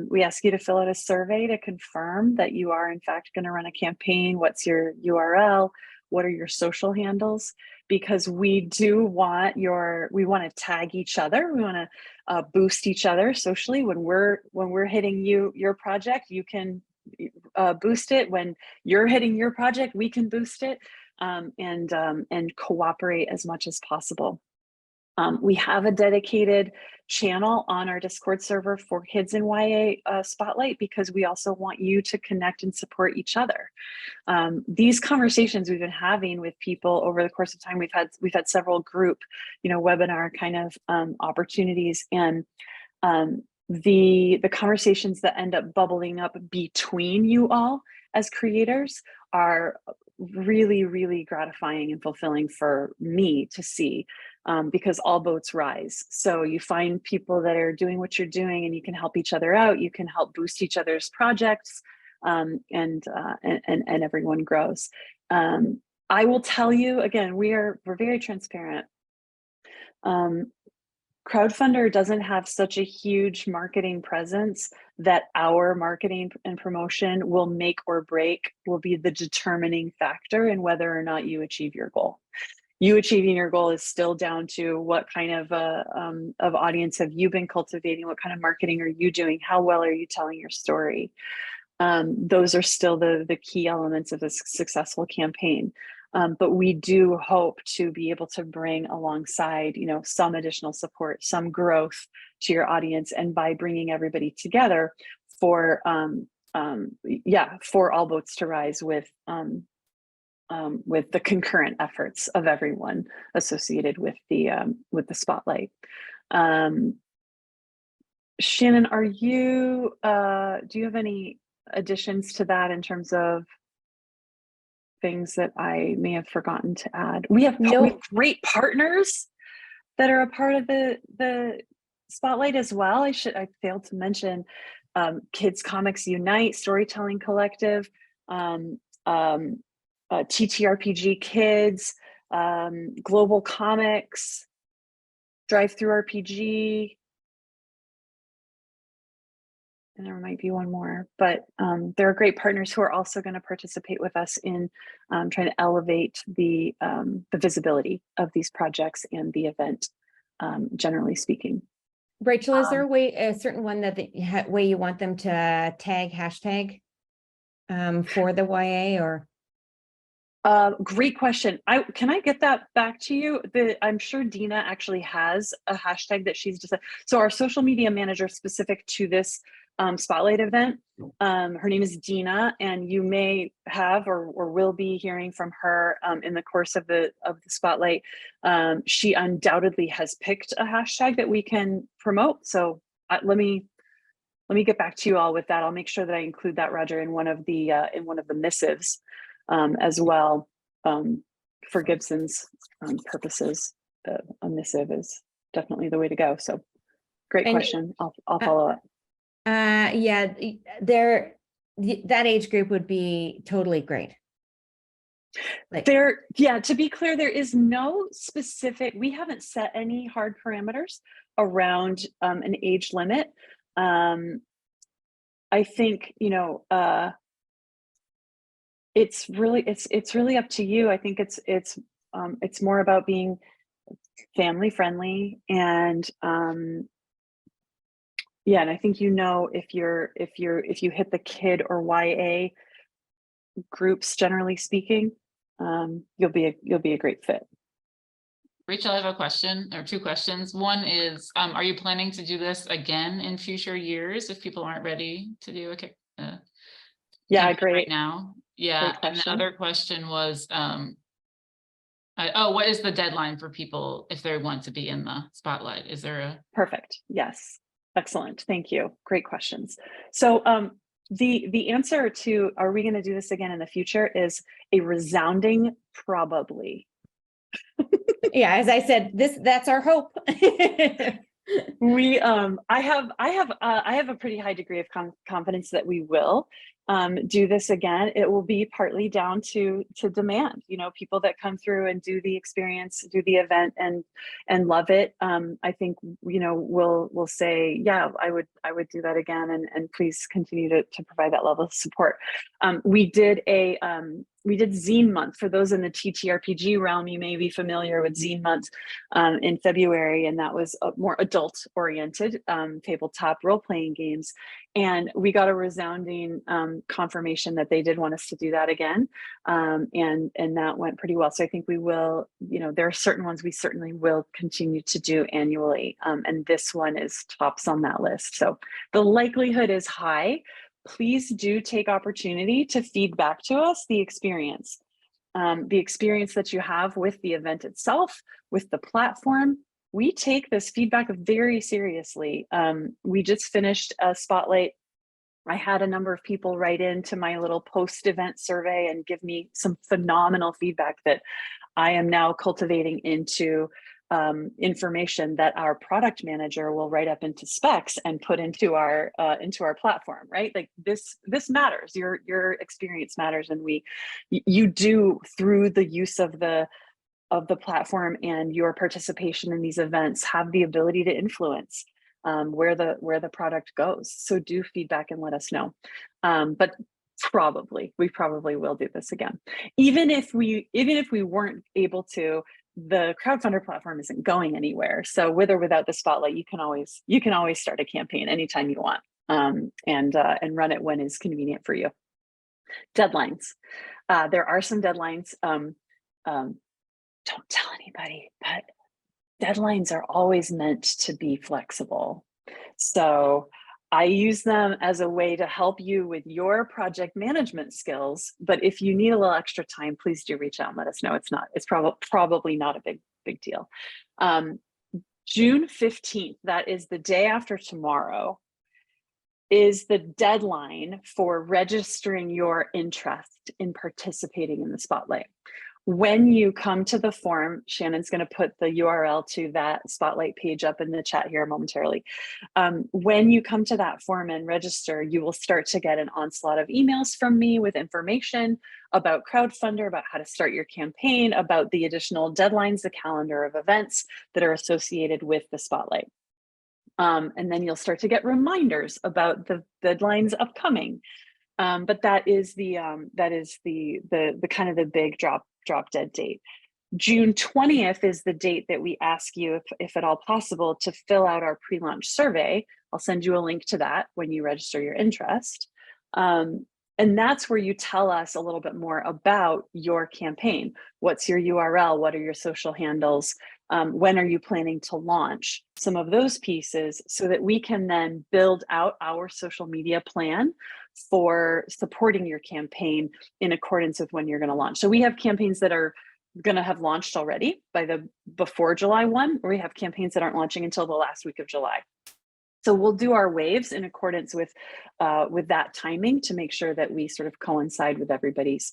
We ask you to fill out a survey to confirm that you are in fact going to run a campaign. What's your URL? What are your social handles? Because we want to tag each other. We want to boost each other socially. When we're hitting your project, you can boost it. When you're hitting your project, we can boost it, and cooperate as much as possible. We have a dedicated channel on our Discord server for Kids in YA Spotlight, because we also want you to connect and support each other. These conversations we've been having with people over the course of time, we've had several group, webinar kind of opportunities, and the conversations that end up bubbling up between you all as creators are really, really gratifying and fulfilling for me to see, because all boats rise. So you find people that are doing what you're doing, and you can help each other out. You can help boost each other's projects, and everyone grows. I will tell you again, we're very transparent. Crowdfundr doesn't have such a huge marketing presence that our marketing and promotion will make or break, will be the determining factor in whether or not you achieve your goal. You achieving your goal is still down to what kind of audience have you been cultivating? What kind of marketing are you doing? How well are you telling your story? Those are still the key elements of a successful campaign. But we do hope to be able to bring alongside, some additional support, some growth to your audience, and by bringing everybody together for all boats to rise with the concurrent efforts of everyone associated with the spotlight. Shannon, do you have any additions to that in terms of things that I may have forgotten to add? We have great partners that are a part of the spotlight as well. I failed to mention Kids Comics Unite, Storytelling Collective, TTRPG Kids, Global Comics, Drive Through RPG, and there might be one more, but there are great partners who are also going to participate with us in trying to elevate the visibility of these projects and the event, generally speaking. Rachel, is there a certain one way you want them to hashtag for the YA, or? Great question. Can I get that back to you? I'm sure Dina actually has a hashtag that she's just, so our social media manager specific to this spotlight event, her name is Dina, and you may have or will be hearing from her in the course of the spotlight. She undoubtedly has picked a hashtag that we can promote. So let me get back to you all with that. I'll make sure that I include that, Roger, in one of the missives. As well, for Gibson's purposes, a missive is definitely the way to go. So, great question. I'll follow up. Yeah, that age group would be totally great. Like, to be clear, there is no specific. We haven't set any hard parameters around an age limit. I think it's really up to you. I think it's more about being family friendly, and and I think if you hit the kid or YA groups, generally speaking, you'll be a great fit. Rachel, I have a question or two questions. One is, are you planning to do this again in future years if people aren't ready to do a yeah, great right now? Yeah, and the other question was, what is the deadline for people if they want to be in the spotlight? Is there a perfect? Yes, excellent. Thank you. Great questions. So the answer to are we going to do this again in the future is a resounding probably. yeah, as I said, that's our hope. I have a pretty high degree of confidence that we will do this again. It will be partly down to demand, people that come through and do the experience, do the event and love it. I think, we'll say, yeah, I would do that again. And please continue to provide that level of support. We did Zine Month. For those in the TTRPG realm, you may be familiar with Zine Month in February, and that was a more adult-oriented tabletop role-playing games. And we got a resounding confirmation that they did want us to do that again, and that went pretty well. So I think we will. There are certain ones we certainly will continue to do annually, and this one is tops on that list. So the likelihood is high. Please do take opportunity to feed back to us the experience that you have with the event itself, with the platform. We take this feedback very seriously. We just finished a spotlight. I had a number of people write into my little post-event survey and give me some phenomenal feedback that I am now cultivating into information that our product manager will write up into specs and put into our platform, right? Like this matters. Your experience matters, and you do, through the use of the platform and your participation in these events, have the ability to influence where the product goes. So do feedback and let us know. But we probably will do this again, even if we weren't able to. The Crowdfundr platform isn't going anywhere. So with or without the spotlight, you can always start a campaign anytime you want, and run it when is convenient for you. Deadlines. There are some deadlines. Don't tell anybody, but deadlines are always meant to be flexible. So I use them as a way to help you with your project management skills. But if you need a little extra time, please do reach out and let us know. It's probably not a big deal. June 15th, that is the day after tomorrow, is the deadline for registering your interest in participating in the spotlight. When you come to the form, Shannon's going to put the URL to that spotlight page up in the chat here momentarily. When you come to that form and register, you will start to get an onslaught of emails from me with information about Crowdfundr, about how to start your campaign, about the additional deadlines, the calendar of events that are associated with the spotlight. And then you'll start to get reminders about the deadlines upcoming. But that is the kind of the big drop dead date. June 20th is the date that we ask you, if at all possible, to fill out our pre-launch survey. I'll send you a link to that when you register your interest. And And that's where you tell us a little bit more about your campaign. What's your URL? What are your social handles? When are you planning to launch? Some of those pieces so that we can then build out our social media plan for supporting your campaign in accordance with when you're going to launch. So we have campaigns that are going to have launched already before July 1, or we have campaigns that aren't launching until the last week of July. So we'll do our waves in accordance with that timing to make sure that we sort of coincide with everybody's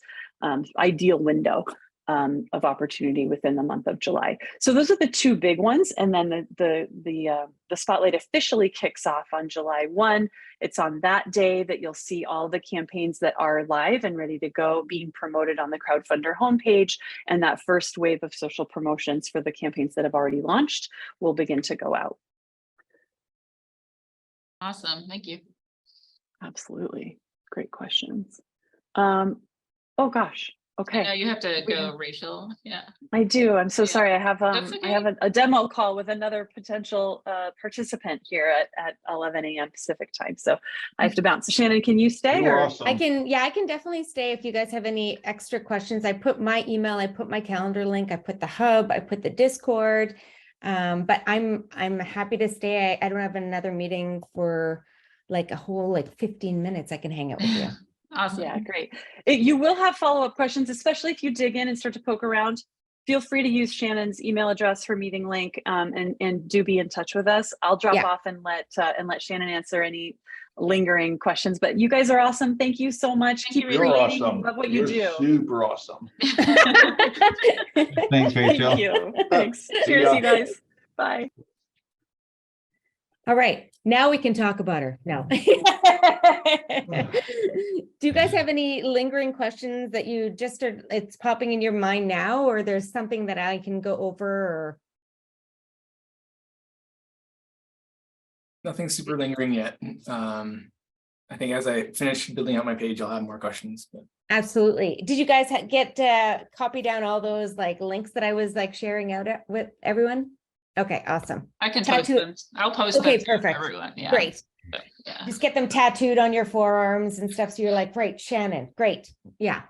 ideal window of opportunity within the month of July. So those are the two big ones, and then the spotlight officially kicks off on July 1. It's on that day that you'll see all the campaigns that are live and ready to go being promoted on the Crowdfundr homepage, and that first wave of social promotions for the campaigns that have already launched will begin to go out. Awesome, thank you. Absolutely, great questions. Oh gosh. Okay. I know you have to go, Rachel. Yeah. I do. I'm so sorry. I have okay. I have a demo call with another potential participant here at 11 a.m. Pacific time. So I have to bounce. Shannon, can you stay? You're Or awesome. I can definitely stay if you guys have any extra questions. I put my email, I put my calendar link, I put the hub, I put the Discord. But I'm happy to stay. I don't have another meeting for like a whole 15 minutes. I can hang out with you. Awesome. Yeah, great. You will have follow-up questions, especially if you dig in and start to poke around. Feel free to use Shannon's email address for meeting link, and do be in touch with us. I'll drop off and let Shannon answer any lingering questions. But you guys are awesome. Thank you so much. Keep You're creating. awesome. Love what You're you do. super awesome. Thanks, Rachel. Thank you. Thanks. See Cheers, ya. you guys. Bye. All right, now we can talk about her. No. Do you guys have any lingering questions that you just are, it's popping in your mind now, or there's something that I can go over? Or Nothing super lingering yet. I think as I finish building out my page, I'll have more questions. But absolutely. Did you guys get copy down all those links that I was sharing out with everyone? Okay, awesome. I can post them. I'll post Okay, them to perfect. everyone. Yeah. Great. But, yeah. Just get them tattooed on your forearms and stuff. So you're like, great, Shannon, great. Yeah.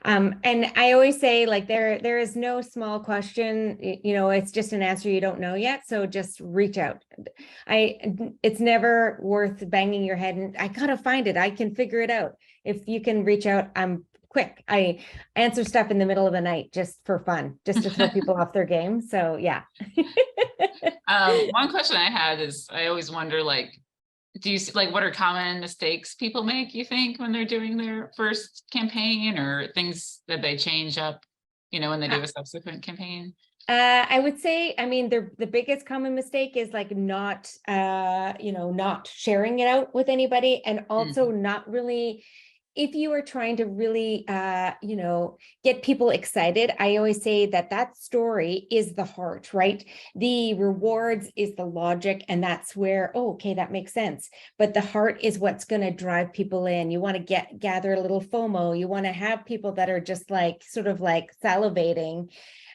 And I always say there is no small question, it's just an answer you don't know yet. So just reach out. It's never worth banging your head and I gotta find it. I can figure it out. If you can reach out, I'm quick. I answer stuff in the middle of the night just for fun, just to throw people off their game. So yeah. One question I had is I always wonder, do you see what are common mistakes people make, you think, when they're doing their first campaign, or things that they change up, when they do a subsequent campaign? I would say, the biggest common mistake is not sharing it out with anybody, and also not really, if you are trying to really, get people excited, I always say that story is the heart, right? The rewards is the logic, and that's where, okay, that makes sense. But the heart is what's going to drive people in. You want to gather a little FOMO. You want to have people that are just sort of salivating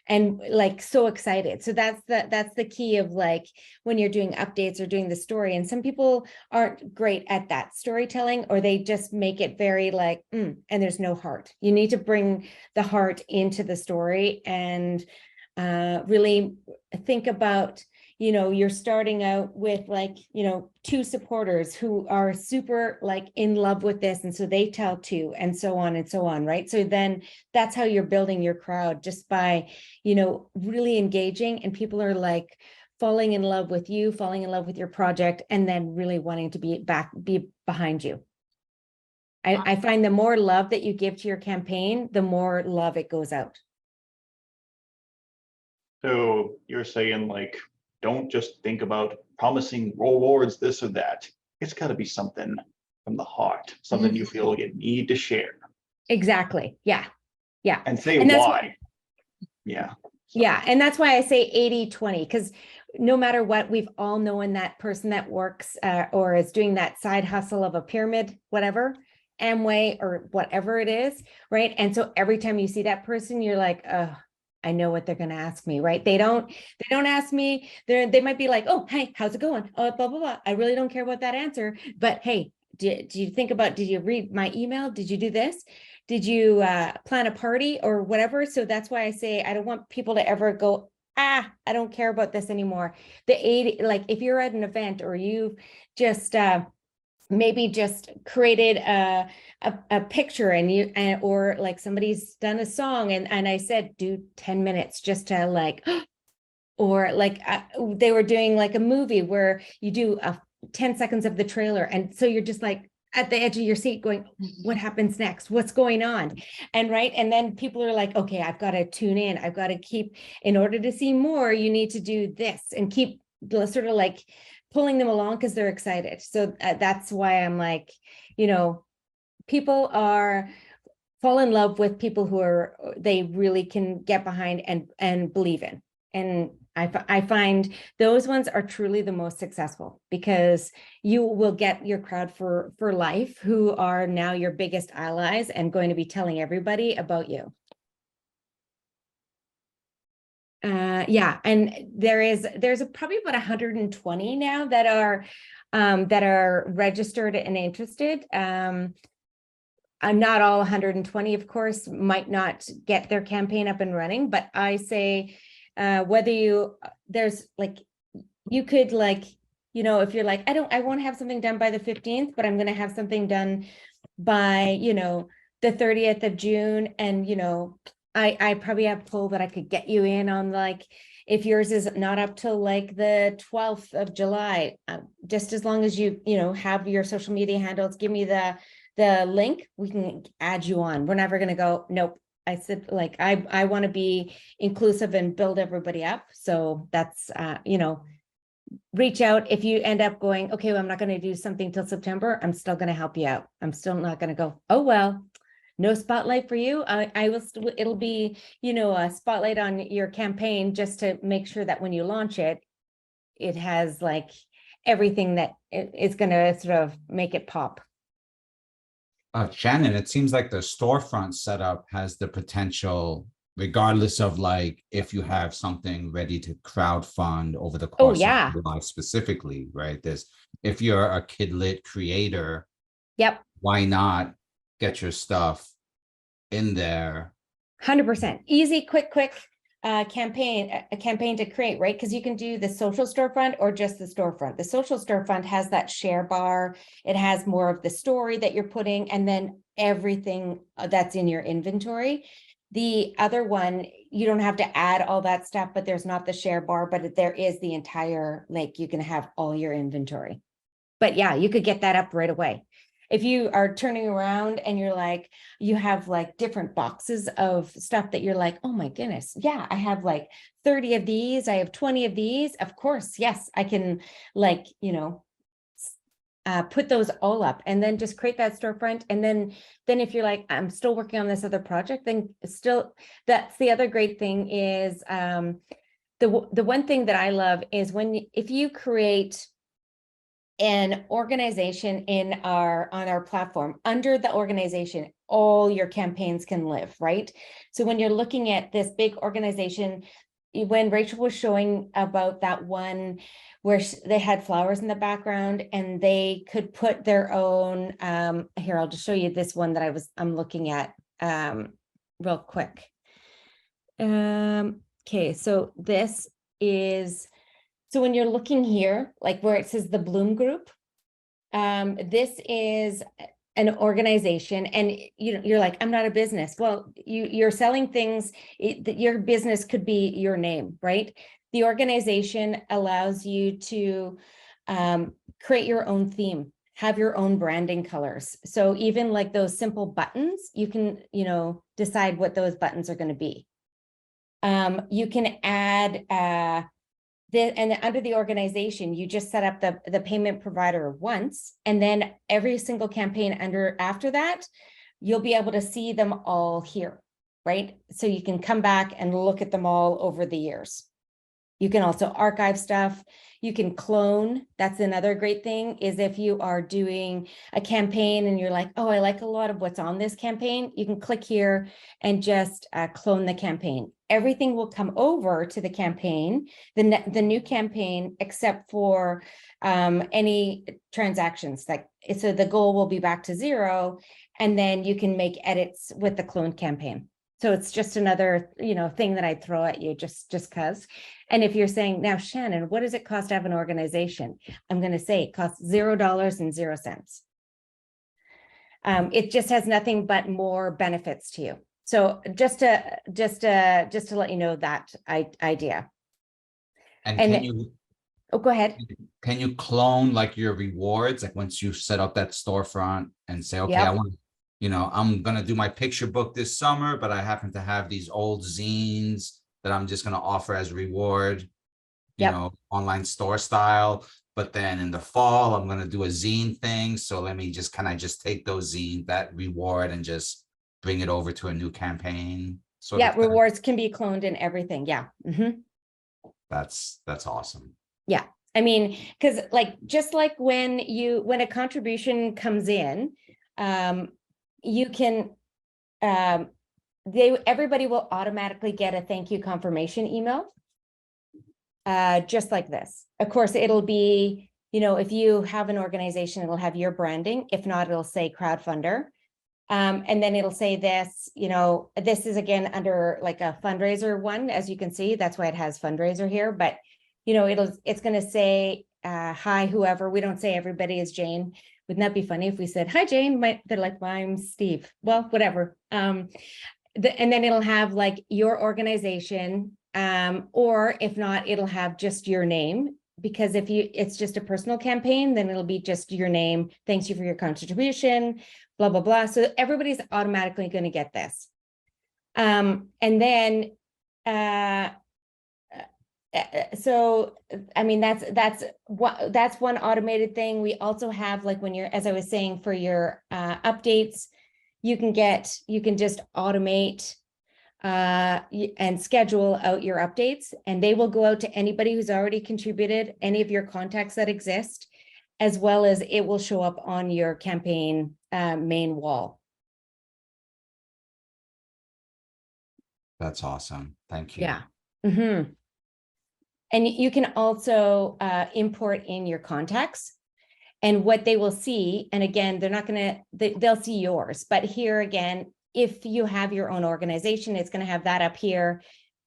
and so excited. So that's the key of when you're doing updates or doing the story. And some people aren't great at that storytelling, or they just make it very and there's no heart. You need to bring the heart into the story and really think about, you're starting out with two supporters who are super in love with this. And so they tell two, and so on, right? So then that's how you're building your crowd, just by, really engaging, and people are falling in love with you, falling in love with your project, and then really wanting to be behind you. I find the more love that you give to your campaign, the more love it goes out. So you're saying don't just think about promising rewards, this or that. It's got to be something from the heart, something you feel you need to share. Exactly. Yeah. Yeah. And say and why. Yeah. Yeah. And that's why I say 80-20, because no matter what, we've all known that person that works or is doing that side hustle of a pyramid, whatever, Amway or whatever it is, right? And so every time you see that person, you're like, oh, I know what they're going to ask me, right? They don't ask me. They might be like, oh, hey, how's it going? Oh, blah, blah, blah. I really don't care about that answer, but hey, did you think about, did you read my email? Did you do this? Did you plan a party or whatever? So that's why I say, I don't want people to ever go, I don't care about this anymore. The 80, like if you're at an event or you've just maybe just created a picture and you, or like somebody's done a song and I said, do 10 minutes just to like, or like they were doing like a movie where you do 10 seconds of the trailer. And so you're just like at the edge of your seat going, what happens next? What's going on? And right. And then people are like, okay, I've got to tune in. I've got to keep, in order to see more, you need to do this and keep sort of like pulling them along because they're excited. So that's why I'm like, you know, people fall in love with people who are, they really can get behind and believe in. And I find those ones are truly the most successful because you will get your crowd for life who are now your biggest allies and going to be telling everybody about you. Yeah, and there's probably about 120 now that are registered and interested. Not all 120, of course, might not get their campaign up and running, but I say whether there's like, you could like, you know, if you're like, I won't have something done by the 15th, but I'm going to have something done by, you know, the 30th of June. And, you know, I probably have pull that I could get you in on, like, if yours is not up till like the 12th of July, just as long as you know, have your social media handles, give me the link, we can add you on. We're never going to go, nope. I said, like, I want to be inclusive and build everybody up. So that's, you know, reach out. If you end up going, okay, well, I'm not going to do something till September, I'm still going to help you out. I'm still not going to go, oh, well, no spotlight for you. I will, it'll be, you know, a spotlight on your campaign just to make sure that when you launch it, it has like everything that is going to sort of make it pop. Shannon, it seems like the storefront setup has the potential, regardless of like if you have something ready to crowdfund over the course of your life specifically, right? If you're a kidlit creator, yep, why not get your stuff in there? 100% easy, quick campaign to create, right? Because you can do the social storefront or just the storefront. The social storefront has that share bar. It has more of the story that you're putting and then everything that's in your inventory. The other one, you don't have to add all that stuff, but there's not the share bar, but there is the entire, like, you can have all your inventory. But yeah, you could get that up right away. If you are turning around and you're like, you have like different boxes of stuff that you're like, oh my goodness, yeah, I have like 30 of these, I have 20 of these. Of course, yes, I can, like, you know, put those all up and then just create that storefront. And then if you're like, I'm still working on this other project, then still, that's the other great thing is the one thing that I love is if you create an organization on our platform, under the organization, all your campaigns can live, right? So when you're looking at this big organization, when Rachel was showing about that one where they had flowers in the background and they could put their own, here, I'll just show you this one that I'm looking at real quick. Okay, so this is, so when you're looking here, like where it says the Bloom Group, this is an organization, and you're like, I'm not a business. Well, you're selling things that your business could be your name, right? The organization allows you to create your own theme, have your own branding colors. So even like those simple buttons, you can, decide what those buttons are going to be. You can add and under the organization, you just set up the payment provider once, and then every single campaign after that, you'll be able to see them all here, right? So you can come back and look at them all over the years. You can also archive stuff. You can clone. That's another great thing, is if you are doing a campaign and you're like, oh, I like a lot of what's on this campaign, you can click here and just clone the campaign. everything will come over to the campaign, the new campaign, except for any transactions. Like, so the goal will be back to 0, and then you can make edits with the cloned campaign. So it's just another, thing that I'd throw at you just cause. And if you're saying, now, Shannon, what does it cost to have an organization? I'm going to say it costs $0.00. It just has nothing but more benefits to you. So just to let you know that idea. And And- can you, Oh, go ahead. can you clone like your rewards? Like once you set up that storefront and say, okay, Yep. I want, I'm gonna do my picture book this summer, but I happen to have these old zines that I'm just gonna offer as reward, Yep. Online store style. But then in the fall, I'm gonna do a zine thing. So can I just take those zines, that reward, and just bring it over to a new campaign? sort Yeah, of thing? rewards can be cloned and everything. Yeah. Mhm. That's awesome. Yeah. I mean, because just like when a contribution comes in, you can, everybody will automatically get a thank you confirmation email. Just like this. Of course, it'll be, if you have an organization, it'll have your branding. If not, it'll say Crowdfundr. And then it'll say this, this is again under like a fundraiser one, as you can see, that's why it has fundraiser here, but it's going to say, hi, whoever. We don't say everybody is Jane. Wouldn't that be funny if we said, hi, Jane? They're like, well, I'm Steve. Well, whatever. And then it'll have like your organization, or if not, it'll have just your name. Because if it's just a personal campaign, then it'll be just your name. Thanks you for your contribution, blah, blah, blah. So everybody's automatically going to get this. And then, so, I mean, that's one automated thing. We also have, like, when you're, as I was saying, for your updates, you can just automate and schedule out your updates, and they will go out to anybody who's already contributed, any of your contacts that exist, as well as it will show up on your campaign main wall. That's awesome. Thank you. Yeah. Mm-hmm. And you can also import in your contacts, and what they will see, and again, they're not going to, they'll see yours, but here again, if you have your own organization, it's going to have that up here.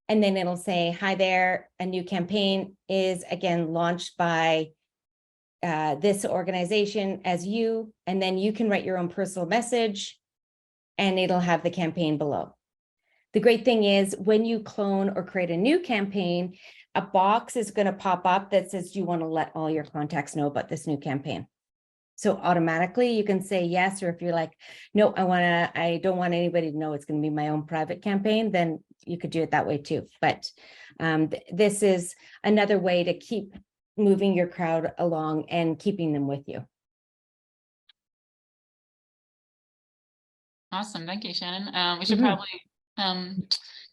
And then it'll say, hi there, a new campaign is again launched by this organization as you, and then you can write your own personal message and it'll have the campaign below. The great thing is when you clone or create a new campaign, a box is going to pop up that says, do you want to let all your contacts know about this new campaign? So automatically you can say yes, or if you're like, no, I don't want anybody to know it's going to be my own private campaign, then you could do it that way too. But this is another way to keep moving your crowd along and keeping them with you. Awesome. Thank you, Shannon. We should probably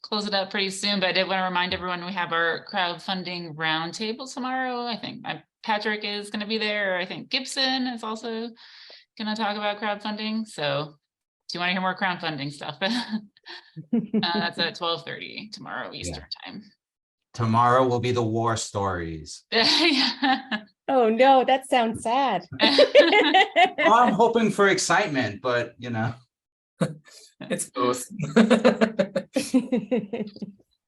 close it up pretty soon, but I did want to remind everyone we have our crowdfunding roundtable tomorrow. I think Patrick is going to be there. I think Gibson is also going to talk about crowdfunding. So do you want to hear more crowdfunding stuff? That's at 12:30 tomorrow Eastern time. Tomorrow will be the war stories. Oh no, that sounds sad. Well, I'm hoping for excitement, but It's both.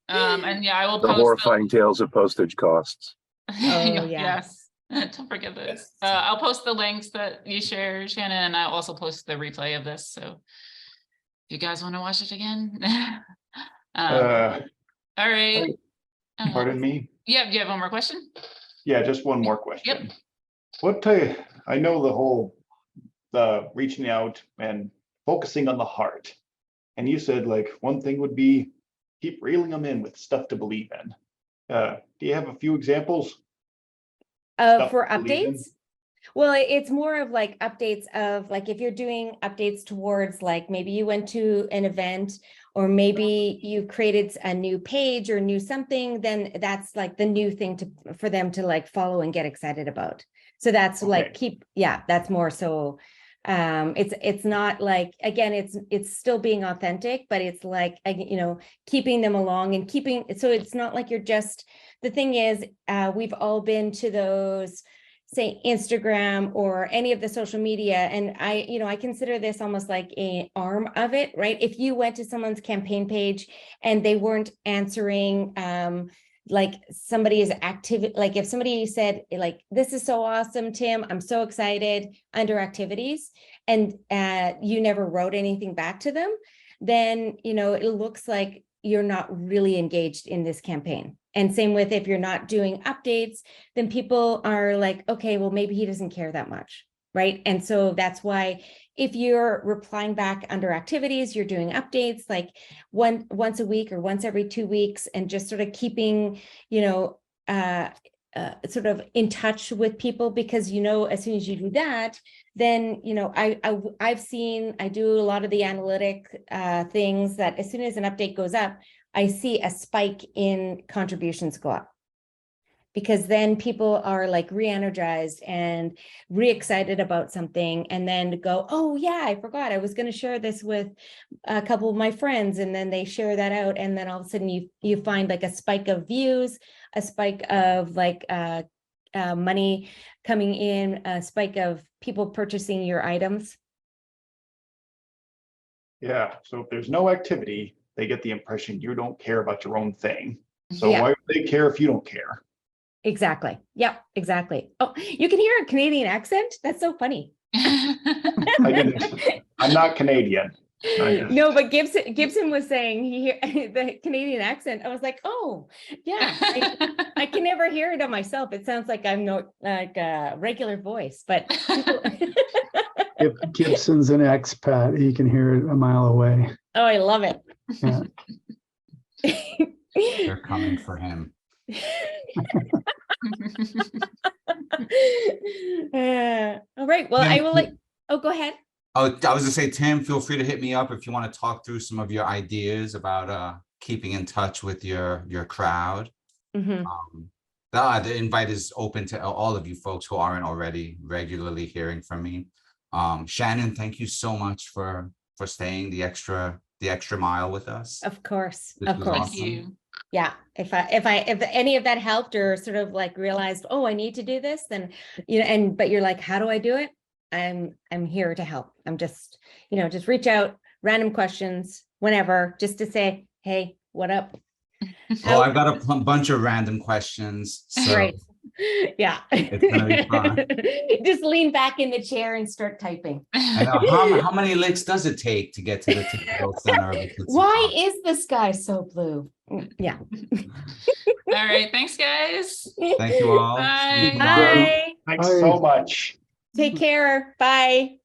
And yeah, I will The post horrifying tales of postage costs. yeah. Yes. Don't forget this. I'll post the links that you share, Shannon, and I'll also post the replay of this. So if you guys want to watch it again. All right. Pardon me? Yeah, do you have one more question? Yeah, just one more question. I know the reaching out and focusing on the heart. And you said like one thing would be keep reeling them in with stuff to believe in. Do you have a few examples? For updates? Well, it's more of like updates of like, if you're doing updates towards like, maybe you went to an event, or maybe you created a new page or new something, then that's like the new thing for them to like follow and get excited about. So that's like, that's more so It's not like, again, it's still being authentic, but it's like, you know, keeping them along and keeping, so it's not like you're just, the thing is, we've all been to those, say, Instagram or any of the social media. And you know, I consider this almost like an arm of it, right? If you went to someone's campaign page and they weren't answering, like somebody's activity, like if somebody said like, this is so awesome, Tim, I'm so excited, under activities, and you never wrote anything back to them, then, you know, it looks like you're not really engaged in this campaign. And same with if you're not doing updates, then people are like, okay, well, maybe he doesn't care that much, right? And so that's why if you're replying back under activities, you're doing updates like once a week or once every 2 weeks, and just sort of keeping, you know, sort of in touch with people, because, you know, as soon as you do that, then, you know, I've seen, I do a lot of the analytic things that as soon as an update goes up, I see a spike in contributions go up. Because then people are like re-energized and re-excited about something, and then to go, oh yeah, I forgot, I was going to share this with a couple of my friends, and then they share that out, and then all of a sudden you find like a spike of views, a spike of like money coming in, a spike of people purchasing your items. Yeah, so if there's no activity, they get the impression you don't care about your own thing. So Yeah. why would they care if you don't care? Exactly. Yep, exactly. Oh, you can hear a Canadian accent? That's so funny. I'm not Canadian. No, but Gibson was saying the Canadian accent. I was like, oh, yeah. I can never hear it on myself. It sounds like I'm not like a regular voice, but If Gibson's an expat, he can hear it a mile away. oh, I love it. Yeah. They're coming for him. All right. Well, I will oh, go ahead. Oh, I was gonna say, Tim, feel free to hit me up if you want to talk through some of your ideas about keeping in touch with your crowd. Mhm. The invite is open to all of you folks who aren't already regularly hearing from me. Shannon, thank you so much for staying the extra mile with us. Of course. This Of was course. Thank awesome. you. Yeah, if any of that helped, or sort of like realized, oh, I need to do this, then, you know, but you're like, how do I do it? I'm here to help. I'm just, you know, just reach out, random questions, whenever, just to say, hey, what up? Oh, I've got a bunch of random questions. So Right. Yeah. It's gonna be fun. Just lean back in the chair and start typing. I know, how many licks does it take to get to the typical center of the Tootsie Why Pop? is the sky so blue? Yeah. All right. Thanks, guys. Thank you all. Bye. See you tomorrow. Bye. Thanks so much. Take care. Bye.